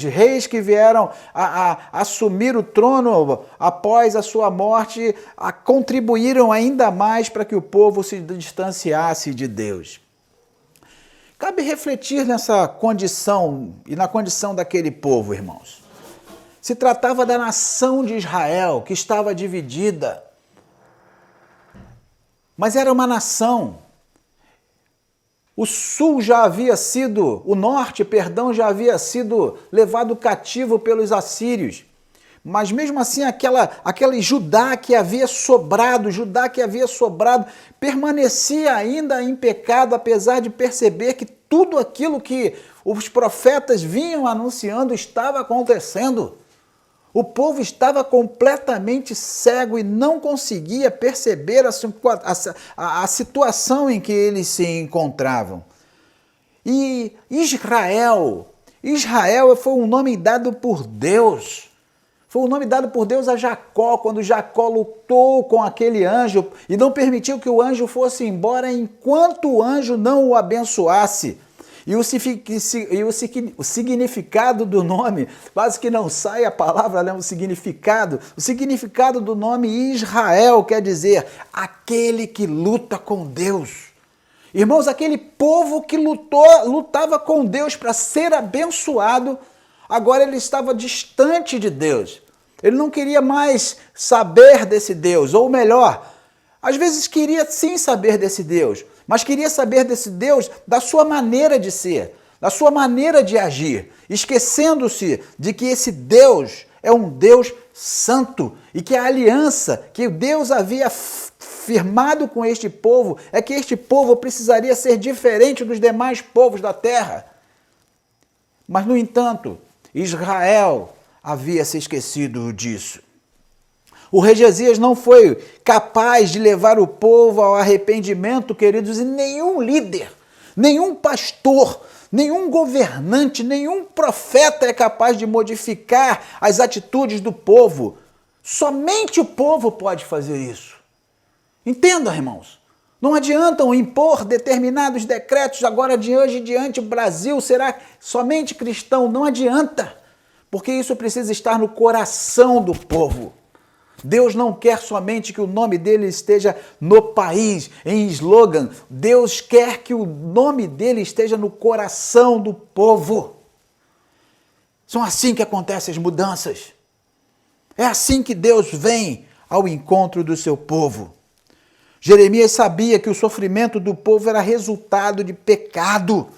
reis que vieram a assumir o trono após a sua morte contribuíram ainda mais para que o povo se distanciasse de Deus. Cabe refletir nessa condição e na condição daquele povo, irmãos. Se tratava da nação de Israel, que estava dividida. Mas era uma nação. O norte já havia sido levado cativo pelos assírios. Mas mesmo assim, aquele Judá que havia sobrado, permanecia ainda em pecado, apesar de perceber que tudo aquilo que os profetas vinham anunciando estava acontecendo. O povo estava completamente cego e não conseguia perceber a situação em que eles se encontravam. E Israel foi um nome dado por Deus. Foi um nome dado por Deus a Jacó, quando Jacó lutou com aquele anjo e não permitiu que o anjo fosse embora enquanto o anjo não o abençoasse. E o significado do nome, quase que não sai a palavra, né? O significado do nome Israel quer dizer aquele que luta com Deus. Irmãos, aquele povo que lutava com Deus para ser abençoado, agora ele estava distante de Deus. Ele não queria mais saber desse Deus, ou melhor, às vezes queria sim saber desse Deus, mas queria saber desse Deus da sua maneira de ser, da sua maneira de agir, esquecendo-se de que esse Deus é um Deus santo e que a aliança que Deus havia firmado com este povo é que este povo precisaria ser diferente dos demais povos da terra. Mas, no entanto, Israel havia se esquecido disso. O rei Josias não foi capaz de levar o povo ao arrependimento, queridos, e nenhum líder, nenhum pastor, nenhum governante, nenhum profeta é capaz de modificar as atitudes do povo. Somente o povo pode fazer isso. Entenda, irmãos. Não adiantam impor determinados decretos, agora de hoje em diante o Brasil será somente cristão. Não adianta, porque isso precisa estar no coração do povo. Deus não quer somente que o nome dele esteja no país, em slogan. Deus quer que o nome dele esteja no coração do povo. São assim que acontecem as mudanças. É assim que Deus vem ao encontro do seu povo. Jeremias sabia que o sofrimento do povo era resultado de pecado.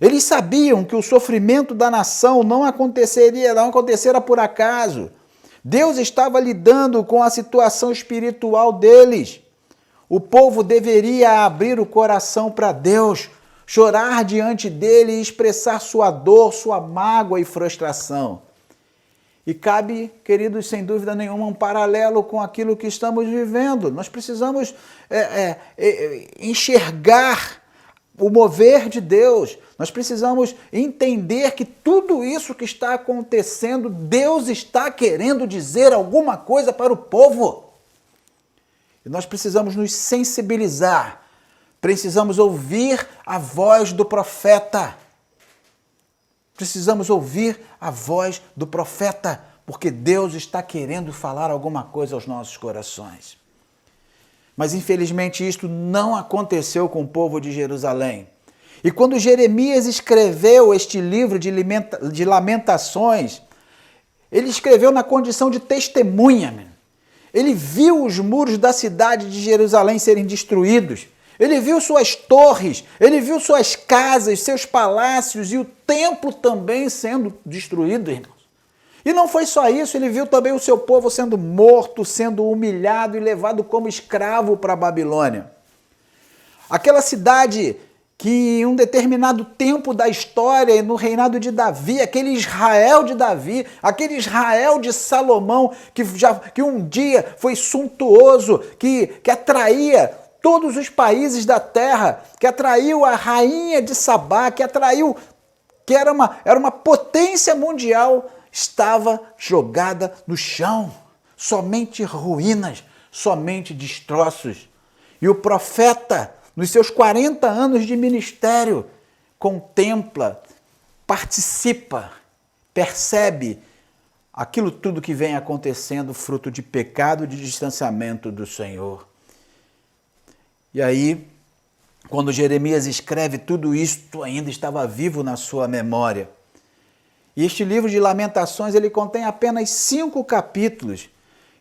Eles sabiam que o sofrimento da nação não acontecera por acaso. Deus estava lidando com a situação espiritual deles. O povo deveria abrir o coração para Deus, chorar diante dele e expressar sua dor, sua mágoa e frustração. E cabe, queridos, sem dúvida nenhuma, um paralelo com aquilo que estamos vivendo. Nós precisamos enxergar o mover de Deus. Nós precisamos entender que tudo isso que está acontecendo, Deus está querendo dizer alguma coisa para o povo. E nós precisamos nos sensibilizar. Precisamos ouvir a voz do profeta. Precisamos ouvir a voz do profeta, porque Deus está querendo falar alguma coisa aos nossos corações. Mas infelizmente isto não aconteceu com o povo de Jerusalém. E quando Jeremias escreveu este livro de Lamentações, ele escreveu na condição de testemunha. Ele viu os muros da cidade de Jerusalém serem destruídos. Ele viu suas torres, ele viu suas casas, seus palácios e o templo também sendo destruído, irmãos. E não foi só isso, ele viu também o seu povo sendo morto, sendo humilhado e levado como escravo para a Babilônia. Aquela cidade que em um determinado tempo da história, no reinado de Davi, aquele Israel de Davi, aquele Israel de Salomão, que um dia foi suntuoso, que atraía todos os países da terra, que atraiu a rainha de Sabá, que era uma potência mundial, estava jogada no chão. Somente ruínas, somente destroços. E o profeta, nos seus 40 anos de ministério, contempla, participa, percebe aquilo tudo que vem acontecendo, fruto de pecado, de distanciamento do Senhor. E aí, quando Jeremias escreve tudo isto, ainda estava vivo na sua memória. E este livro de Lamentações, ele contém apenas 5 capítulos.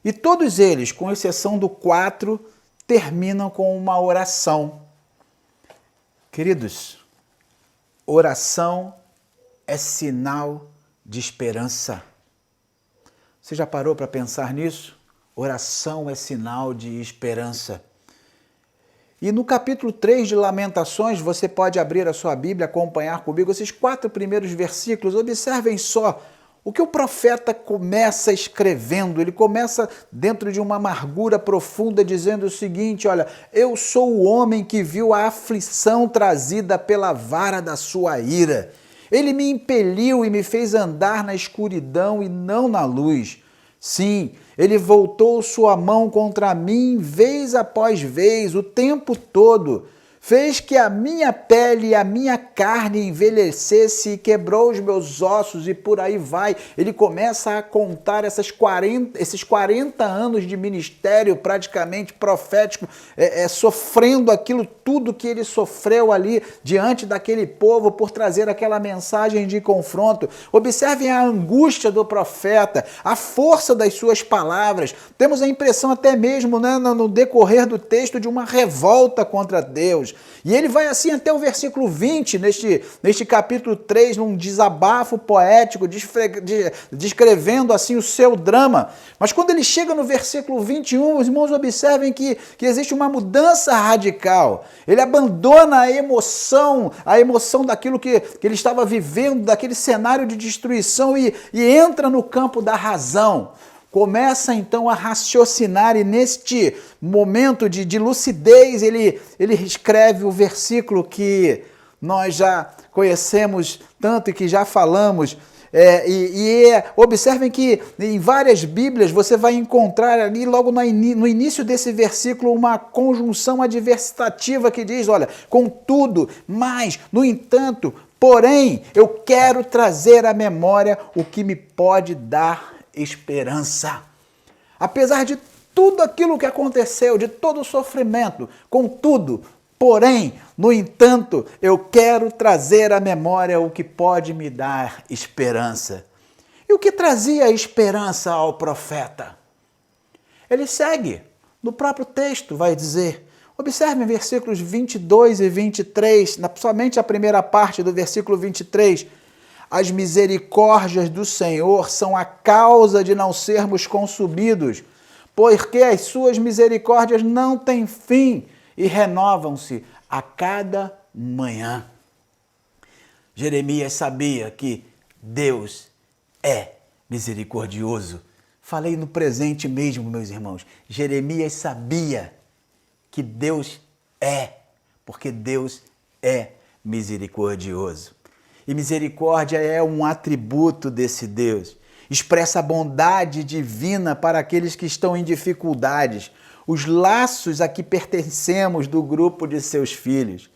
E todos eles, com exceção do 4, terminam com uma oração. Queridos, oração é sinal de esperança. Você já parou para pensar nisso? Oração é sinal de esperança. E no capítulo 3 de Lamentações, você pode abrir a sua Bíblia, acompanhar comigo esses 4 primeiros versículos. Observem só o que o profeta começa escrevendo. Ele começa dentro de uma amargura profunda, dizendo o seguinte: olha, eu sou o homem que viu a aflição trazida pela vara da sua ira. Ele me impeliu e me fez andar na escuridão e não na luz. Sim, ele voltou sua mão contra mim vez após vez, o tempo todo. Fez que a minha pele e a minha carne envelhecesse e quebrou os meus ossos e por aí vai. Ele começa a contar esses 40 anos de ministério praticamente profético, sofrendo aquilo tudo que ele sofreu ali diante daquele povo por trazer aquela mensagem de confronto. Observem a angústia do profeta, a força das suas palavras. Temos a impressão até mesmo, né, no decorrer do texto, de uma revolta contra Deus. E ele vai assim até o versículo 20, neste capítulo 3, num desabafo poético, descrevendo assim o seu drama. Mas quando ele chega no versículo 21, os irmãos observem que existe uma mudança radical. Ele abandona a emoção daquilo que ele estava vivendo, daquele cenário de destruição e entra no campo da razão. Começa então a raciocinar e neste momento de lucidez ele escreve o versículo que nós já conhecemos tanto e que já falamos. Observem que em várias Bíblias você vai encontrar ali logo no início desse versículo uma conjunção adversativa que diz, olha, contudo, mas, no entanto, porém, eu quero trazer à memória o que me pode dar esperança. Apesar de tudo aquilo que aconteceu, de todo o sofrimento, contudo, porém, no entanto, eu quero trazer à memória o que pode me dar esperança. E o que trazia esperança ao profeta? Ele segue, no próprio texto vai dizer, observem versículos 22 e 23, somente a primeira parte do versículo 23, As misericórdias do Senhor são a causa de não sermos consumidos, porque as suas misericórdias não têm fim e renovam-se a cada manhã. Jeremias sabia que Deus é misericordioso. Falei no presente mesmo, meus irmãos. Jeremias sabia que Deus é, porque Deus é misericordioso. E misericórdia é um atributo desse Deus. Expressa a bondade divina para aqueles que estão em dificuldades, os laços a que pertencemos do grupo de seus filhos.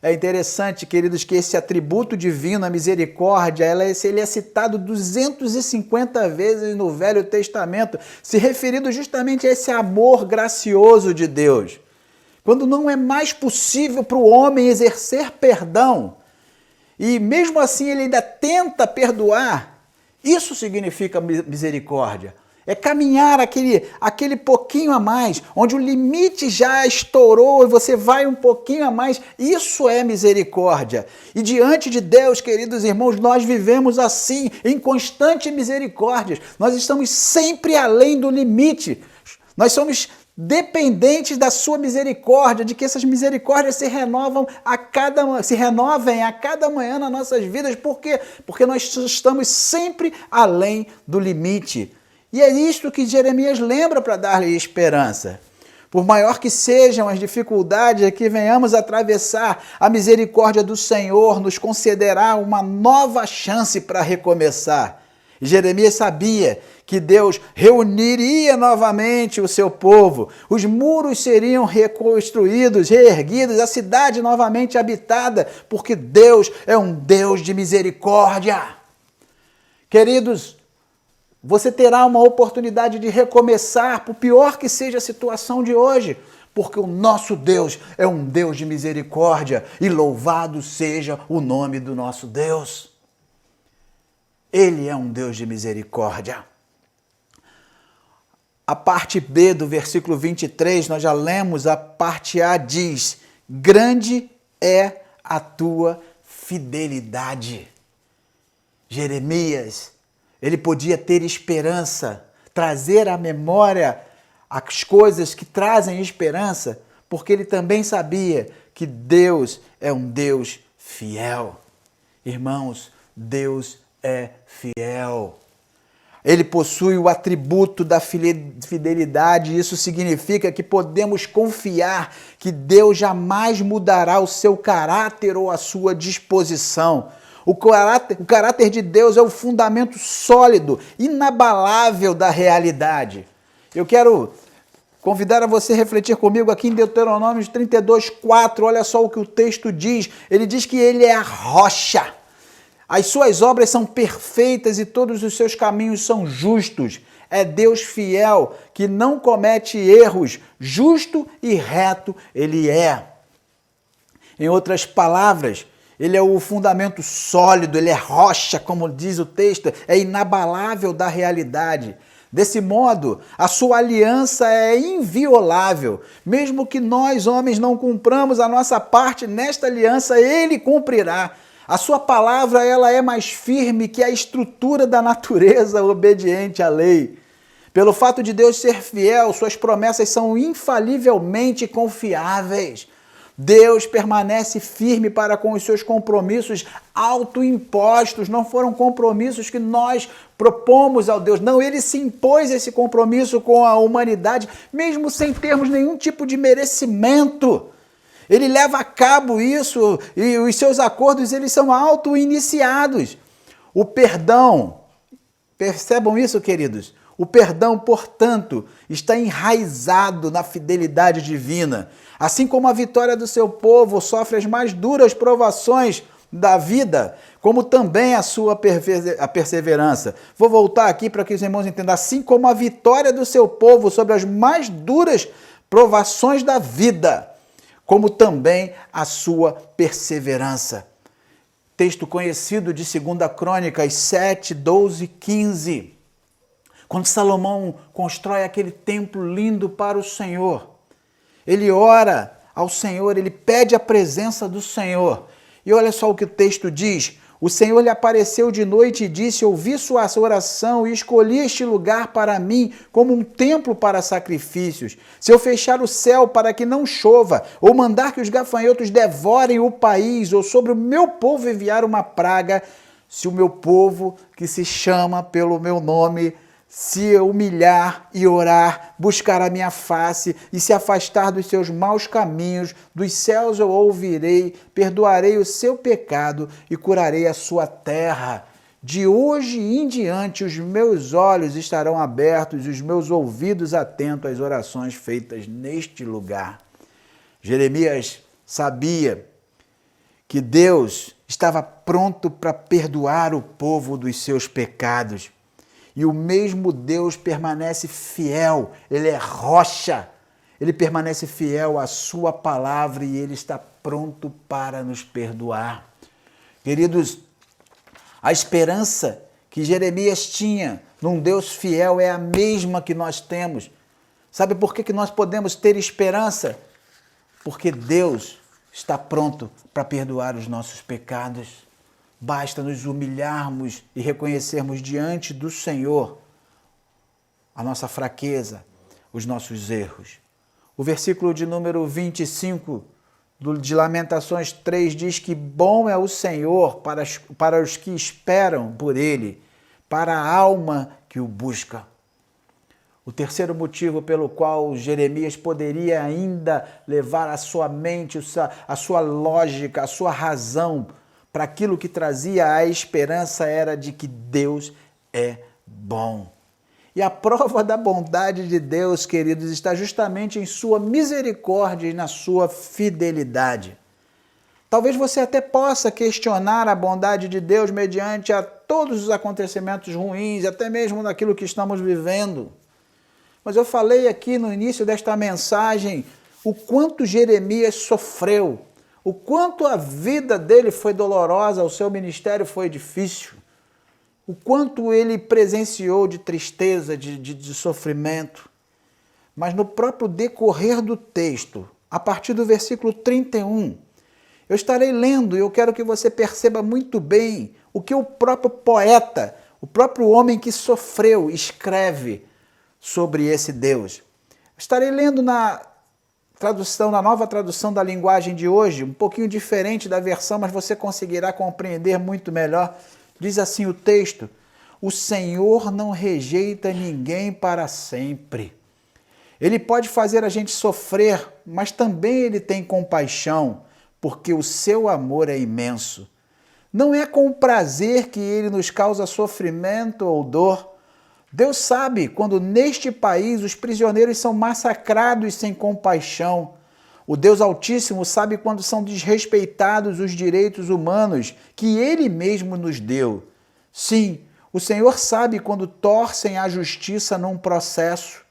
É interessante, queridos, que esse atributo divino, a misericórdia, ele é citado 250 vezes no Velho Testamento, se referindo justamente a esse amor gracioso de Deus. Quando não é mais possível para o homem exercer perdão, e mesmo assim ele ainda tenta perdoar, isso significa misericórdia. É caminhar aquele pouquinho a mais, onde o limite já estourou e você vai um pouquinho a mais. Isso é misericórdia. E diante de Deus, queridos irmãos, nós vivemos assim, em constante misericórdia. Nós estamos sempre além do limite. Nós somos dependentes da sua misericórdia, de que essas misericórdias se renovem a cada manhã nas nossas vidas. Por quê? Porque nós estamos sempre além do limite. E é isto que Jeremias lembra para dar-lhe esperança. Por maior que sejam as dificuldades que venhamos atravessar, a misericórdia do Senhor nos concederá uma nova chance para recomeçar. E Jeremias sabia que Deus reuniria novamente o seu povo, os muros seriam reconstruídos, reerguidos, a cidade novamente habitada, porque Deus é um Deus de misericórdia. Queridos, você terá uma oportunidade de recomeçar, por pior que seja a situação de hoje, porque o nosso Deus é um Deus de misericórdia e louvado seja o nome do nosso Deus. Ele é um Deus de misericórdia. A parte B do versículo 23, nós já lemos, a parte A diz: grande é a tua fidelidade. Jeremias, ele podia ter esperança, trazer à memória as coisas que trazem esperança, porque ele também sabia que Deus é um Deus fiel. Irmãos, Deus é fiel. Ele possui o atributo da fidelidade, e isso significa que podemos confiar que Deus jamais mudará o seu caráter ou a sua disposição. O caráter de Deus é o fundamento sólido, inabalável da realidade. Eu quero convidar a você a refletir comigo aqui em Deuteronômio 32:4. Olha só o que o texto diz. Ele diz que ele é a rocha. As suas obras são perfeitas e todos os seus caminhos são justos. É Deus fiel, que não comete erros, justo e reto ele é. Em outras palavras, ele é o fundamento sólido, ele é rocha, como diz o texto, é inabalável da realidade. Desse modo, a sua aliança é inviolável. Mesmo que nós, homens, não cumpramos a nossa parte nesta aliança, ele cumprirá. A sua palavra, ela é mais firme que a estrutura da natureza obediente à lei. Pelo fato de Deus ser fiel, suas promessas são infalivelmente confiáveis. Deus permanece firme para com os seus compromissos autoimpostos. Não foram compromissos que nós propomos ao Deus. Não, ele se impôs esse compromisso com a humanidade, mesmo sem termos nenhum tipo de merecimento. Ele leva a cabo isso e os seus acordos, eles são auto-iniciados. O perdão, percebam isso, queridos? O perdão, portanto, está enraizado na fidelidade divina. Assim como a vitória do seu povo sofre as mais duras provações da vida, como também a sua perseverança. Vou voltar aqui para que os irmãos entendam. Assim como a vitória do seu povo sobre as mais duras provações da vida, como também a sua perseverança. Texto conhecido de 2 Crônicas 7, 12 e 15. Quando Salomão constrói aquele templo lindo para o Senhor, ele ora ao Senhor, ele pede a presença do Senhor. E olha só o que o texto diz: O Senhor lhe apareceu de noite e disse: ouvi sua oração e escolhi este lugar para mim como um templo para sacrifícios. Se eu fechar o céu para que não chova, ou mandar que os gafanhotos devorem o país, ou sobre o meu povo enviar uma praga, se o meu povo, que se chama pelo meu nome, se humilhar e orar, buscar a minha face e se afastar dos seus maus caminhos, dos céus eu ouvirei, perdoarei o seu pecado e curarei a sua terra. De hoje em diante os meus olhos estarão abertos e os meus ouvidos atentos às orações feitas neste lugar. Jeremias sabia que Deus estava pronto para perdoar o povo dos seus pecados. E o mesmo Deus permanece fiel, Ele é rocha, Ele permanece fiel à sua palavra e Ele está pronto para nos perdoar. Queridos, a esperança que Jeremias tinha num Deus fiel é a mesma que nós temos. Sabe por que nós podemos ter esperança? Porque Deus está pronto para perdoar os nossos pecados. Basta nos humilharmos e reconhecermos diante do Senhor a nossa fraqueza, os nossos erros. O versículo de número 25 de Lamentações 3 diz que bom é o Senhor para os que esperam por Ele, para a alma que o busca. O terceiro motivo pelo qual Jeremias poderia ainda levar a sua mente, a sua lógica, a sua razão para aquilo que trazia a esperança era de que Deus é bom. E a prova da bondade de Deus, queridos, está justamente em sua misericórdia e na sua fidelidade. Talvez você até possa questionar a bondade de Deus mediante a todos os acontecimentos ruins, até mesmo naquilo que estamos vivendo. Mas eu falei aqui no início desta mensagem o quanto Jeremias sofreu, o quanto a vida dele foi dolorosa, o seu ministério foi difícil, o quanto ele presenciou de tristeza, de sofrimento. Mas no próprio decorrer do texto, a partir do versículo 31, eu estarei lendo e eu quero que você perceba muito bem o que o próprio poeta, o próprio homem que sofreu, escreve sobre esse Deus. Estarei lendo na nova tradução da linguagem de hoje, um pouquinho diferente da versão, mas você conseguirá compreender muito melhor. Diz assim o texto: o Senhor não rejeita ninguém para sempre. Ele pode fazer a gente sofrer, mas também Ele tem compaixão, porque o seu amor é imenso. Não é com prazer que Ele nos causa sofrimento ou dor. Deus sabe quando neste país os prisioneiros são massacrados sem compaixão. O Deus Altíssimo sabe quando são desrespeitados os direitos humanos que Ele mesmo nos deu. Sim, o Senhor sabe quando torcem a justiça num processo.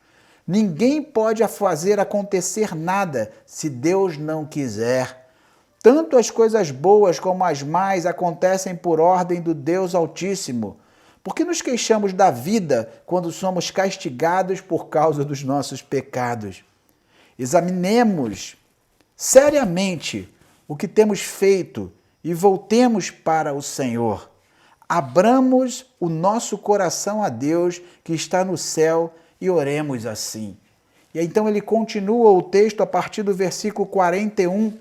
Ninguém pode fazer acontecer nada se Deus não quiser. Tanto as coisas boas como as más acontecem por ordem do Deus Altíssimo. Por que nos queixamos da vida quando somos castigados por causa dos nossos pecados? Examinemos seriamente o que temos feito e voltemos para o Senhor. Abramos o nosso coração a Deus que está no céu e oremos assim. E então ele continua o texto a partir do versículo 41,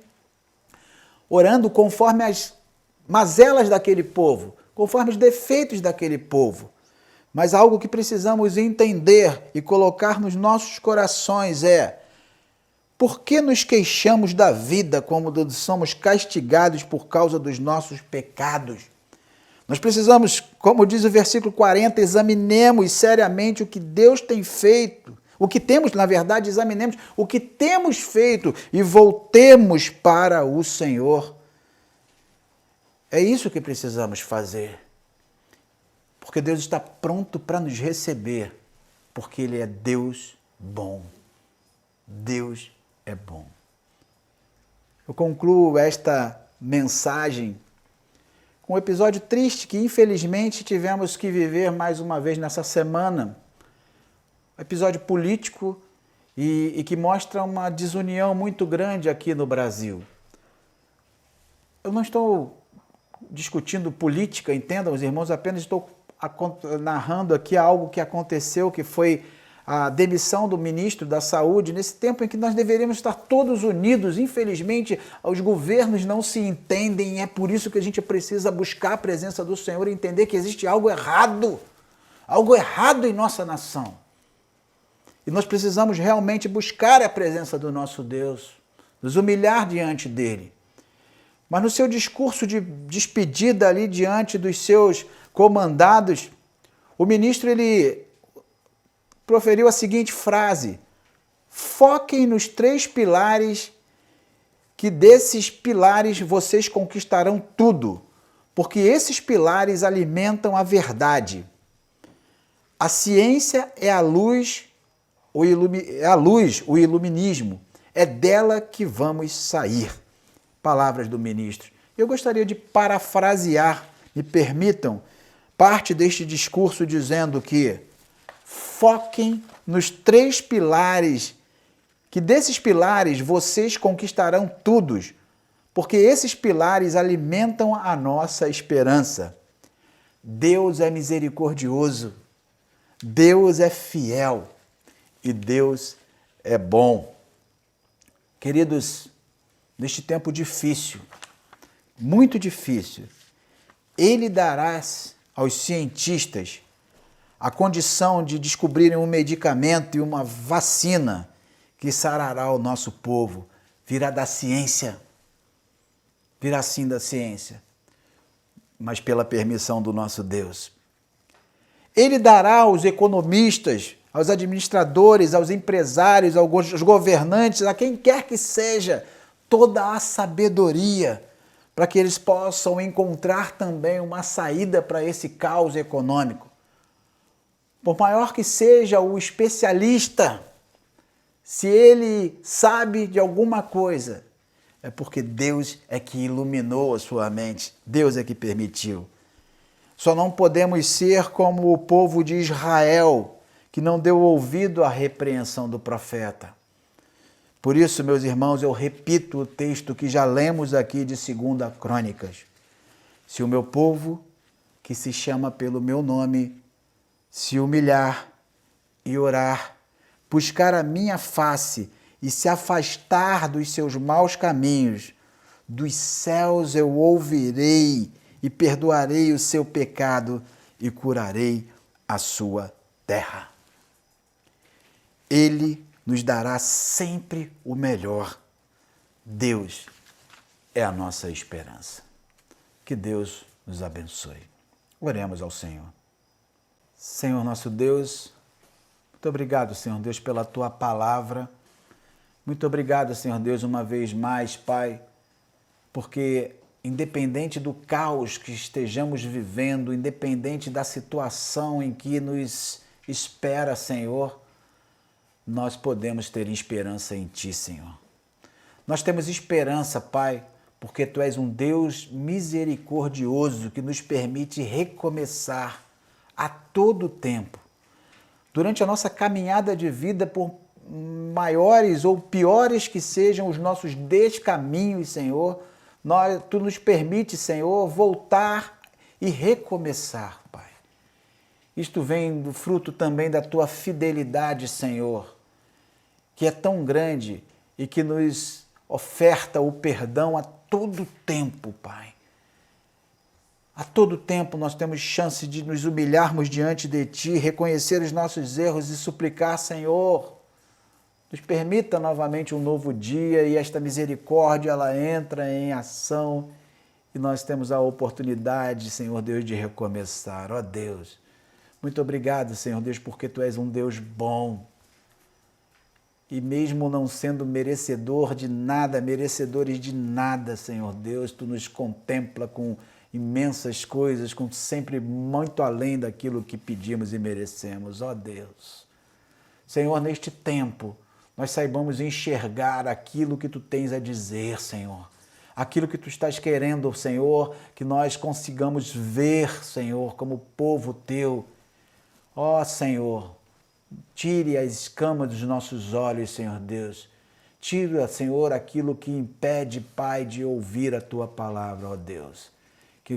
orando conforme as mazelas daquele povo, conforme os defeitos daquele povo. Mas algo que precisamos entender e colocar nos nossos corações é: por que nos queixamos da vida quando somos castigados por causa dos nossos pecados? Nós precisamos, como diz o versículo 40, examinemos seriamente o que Deus tem feito, o que temos, na verdade, examinemos o que temos feito e voltemos para o Senhor. É isso que precisamos fazer, porque Deus está pronto para nos receber, porque Ele é Deus bom. Deus é bom. Eu concluo esta mensagem com um episódio triste que, infelizmente, tivemos que viver mais uma vez nessa semana. Um episódio político e que mostra uma desunião muito grande aqui no Brasil. Eu não estou discutindo política, entendam os irmãos, apenas estou narrando aqui algo que aconteceu, que foi a demissão do ministro da Saúde, nesse tempo em que nós deveríamos estar todos unidos. Infelizmente, os governos não se entendem e é por isso que a gente precisa buscar a presença do Senhor e entender que existe algo errado em nossa nação. E nós precisamos realmente buscar a presença do nosso Deus, nos humilhar diante dele. Mas no seu discurso de despedida ali diante dos seus comandados, o ministro ele proferiu a seguinte frase: foquem nos 3 pilares, que desses pilares vocês conquistarão tudo, porque esses pilares alimentam a verdade. A ciência é a luz, o iluminismo. É dela que vamos sair. Palavras do ministro. Eu gostaria de parafrasear, me permitam, parte deste discurso dizendo que foquem nos 3 pilares, que desses pilares vocês conquistarão tudo, porque esses pilares alimentam a nossa esperança. Deus é misericordioso, Deus é fiel e Deus é bom. Queridos, neste tempo difícil, muito difícil, Ele dará aos cientistas a condição de descobrirem um medicamento e uma vacina que sarará o nosso povo. Virá da ciência. Virá sim da ciência, mas pela permissão do nosso Deus. Ele dará aos economistas, aos administradores, aos empresários, aos governantes, a quem quer que seja, toda a sabedoria para que eles possam encontrar também uma saída para esse caos econômico. Por maior que seja o especialista, se ele sabe de alguma coisa, é porque Deus é que iluminou a sua mente, Deus é que permitiu. Só não podemos ser como o povo de Israel, que não deu ouvido à repreensão do profeta. Por isso, meus irmãos, eu repito o texto que já lemos aqui de 2 Crônicas. Se o meu povo, que se chama pelo meu nome, se humilhar e orar, buscar a minha face e se afastar dos seus maus caminhos, dos céus eu ouvirei e perdoarei o seu pecado e curarei a sua terra. Ele nos dará sempre o melhor. Deus é a nossa esperança. Que Deus nos abençoe. Oremos ao Senhor. Senhor nosso Deus, muito obrigado, Senhor Deus, pela Tua palavra. Muito obrigado, Senhor Deus, uma vez mais, Pai, porque independente do caos que estejamos vivendo, independente da situação em que nos espera, Senhor, nós podemos ter esperança em Ti, Senhor. Nós temos esperança, Pai, porque Tu és um Deus misericordioso que nos permite recomeçar a todo tempo. Durante a nossa caminhada de vida, por maiores ou piores que sejam os nossos descaminhos, Senhor, Tu nos permite, Senhor, voltar e recomeçar, Pai. Isto vem do fruto também da Tua fidelidade, Senhor, que é tão grande e que nos oferta o perdão a todo tempo, Pai. A todo tempo nós temos chance de nos humilharmos diante de Ti, reconhecer os nossos erros e suplicar, Senhor, nos permita novamente um novo dia e esta misericórdia, ela entra em ação e nós temos a oportunidade, Senhor Deus, de recomeçar. Ó Deus, muito obrigado, Senhor Deus, porque Tu és um Deus bom. E mesmo não sendo merecedores de nada, Senhor Deus, Tu nos contempla com imensas coisas, com sempre muito além daquilo que pedimos e merecemos. Ó Deus, Senhor, neste tempo, nós saibamos enxergar aquilo que Tu tens a dizer, Senhor. Aquilo que Tu estás querendo, Senhor, que nós consigamos ver, Senhor, como povo Teu. Ó Senhor, tire as escamas dos nossos olhos, Senhor Deus. Tira, Senhor, aquilo que impede, Pai, de ouvir a Tua palavra, ó Deus.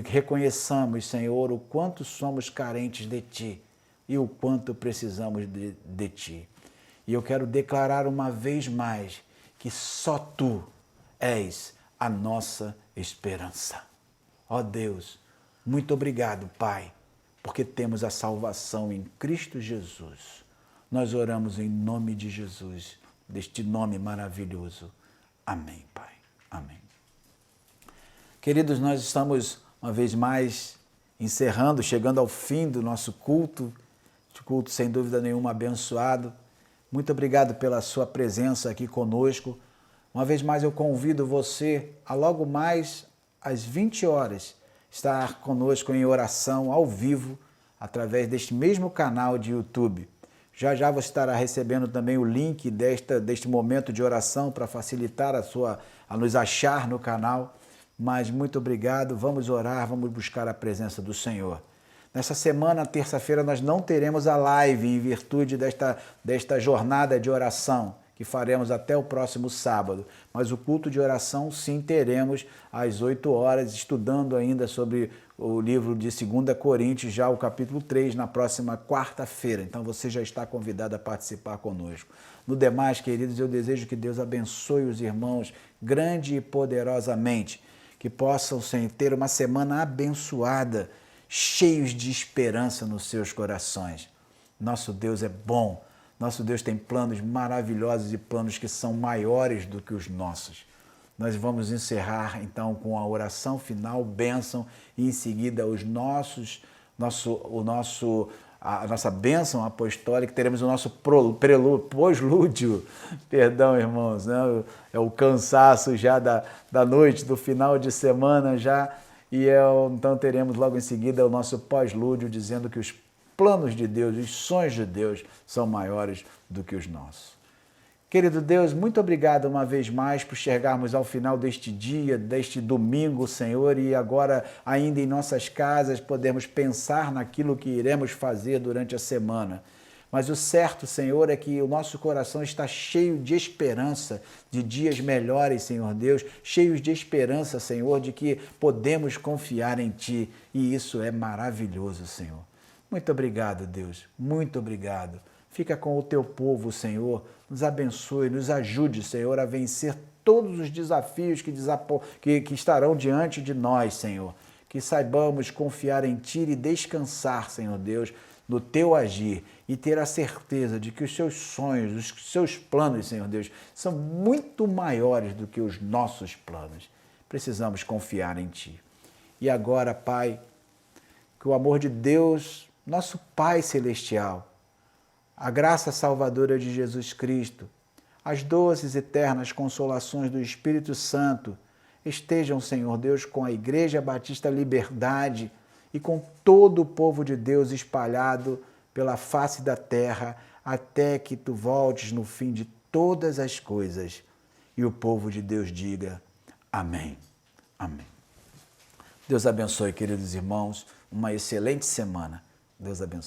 que reconheçamos, Senhor, o quanto somos carentes de Ti e o quanto precisamos de Ti. E eu quero declarar uma vez mais que só Tu és a nossa esperança. Ó Deus, muito obrigado, Pai, porque temos a salvação em Cristo Jesus. Nós oramos em nome de Jesus, deste nome maravilhoso. Amém, Pai. Amém. Queridos, nós estamos uma vez mais encerrando, chegando ao fim do nosso culto, sem dúvida nenhuma abençoado. Muito obrigado pela sua presença aqui conosco. Uma vez mais eu convido você a logo mais às 20 horas estar conosco em oração ao vivo através deste mesmo canal de YouTube. Já já você estará recebendo também o link deste momento de oração para facilitar a nos achar no canal. Mas muito obrigado, vamos orar, vamos buscar a presença do Senhor. Nessa semana, terça-feira, nós não teremos a live em virtude desta jornada de oração que faremos até o próximo sábado. Mas o culto de oração, sim, teremos às 8 horas, estudando ainda sobre o livro de 2 Coríntios, já o capítulo 3, na próxima quarta-feira. Então você já está convidado a participar conosco. No demais, queridos, eu desejo que Deus abençoe os irmãos grande e poderosamente, que possam, Senhor, ter uma semana abençoada, cheios de esperança nos seus corações. Nosso Deus é bom, nosso Deus tem planos maravilhosos e planos que são maiores do que os nossos. Nós vamos encerrar então com a oração final, bênção, e em seguida a nossa bênção apostólica, teremos o nosso pós-lúdio, perdão, irmãos, né? É o cansaço já da noite, do final de semana já, então teremos logo em seguida o nosso pós-lúdio, dizendo que os planos de Deus, os sonhos de Deus são maiores do que os nossos. Querido Deus, muito obrigado uma vez mais por chegarmos ao final deste dia, deste domingo, Senhor, e agora ainda em nossas casas podemos pensar naquilo que iremos fazer durante a semana. Mas o certo, Senhor, é que o nosso coração está cheio de esperança, de dias melhores, Senhor Deus, cheios de esperança, Senhor, de que podemos confiar em Ti, e isso é maravilhoso, Senhor. Muito obrigado, Deus, muito obrigado. Fica com o Teu povo, Senhor, nos abençoe, nos ajude, Senhor, a vencer todos os desafios que estarão diante de nós, Senhor. Que saibamos confiar em Ti e descansar, Senhor Deus, no Teu agir e ter a certeza de que os Seus sonhos, os Seus planos, Senhor Deus, são muito maiores do que os nossos planos. Precisamos confiar em Ti. E agora, Pai, que o amor de Deus, nosso Pai Celestial, a graça salvadora de Jesus Cristo, as doces e eternas consolações do Espírito Santo estejam, Senhor Deus, com a Igreja Batista Liberdade e com todo o povo de Deus espalhado pela face da terra, até que Tu voltes no fim de todas as coisas. E o povo de Deus diga amém. Amém. Deus abençoe, queridos irmãos, uma excelente semana. Deus abençoe.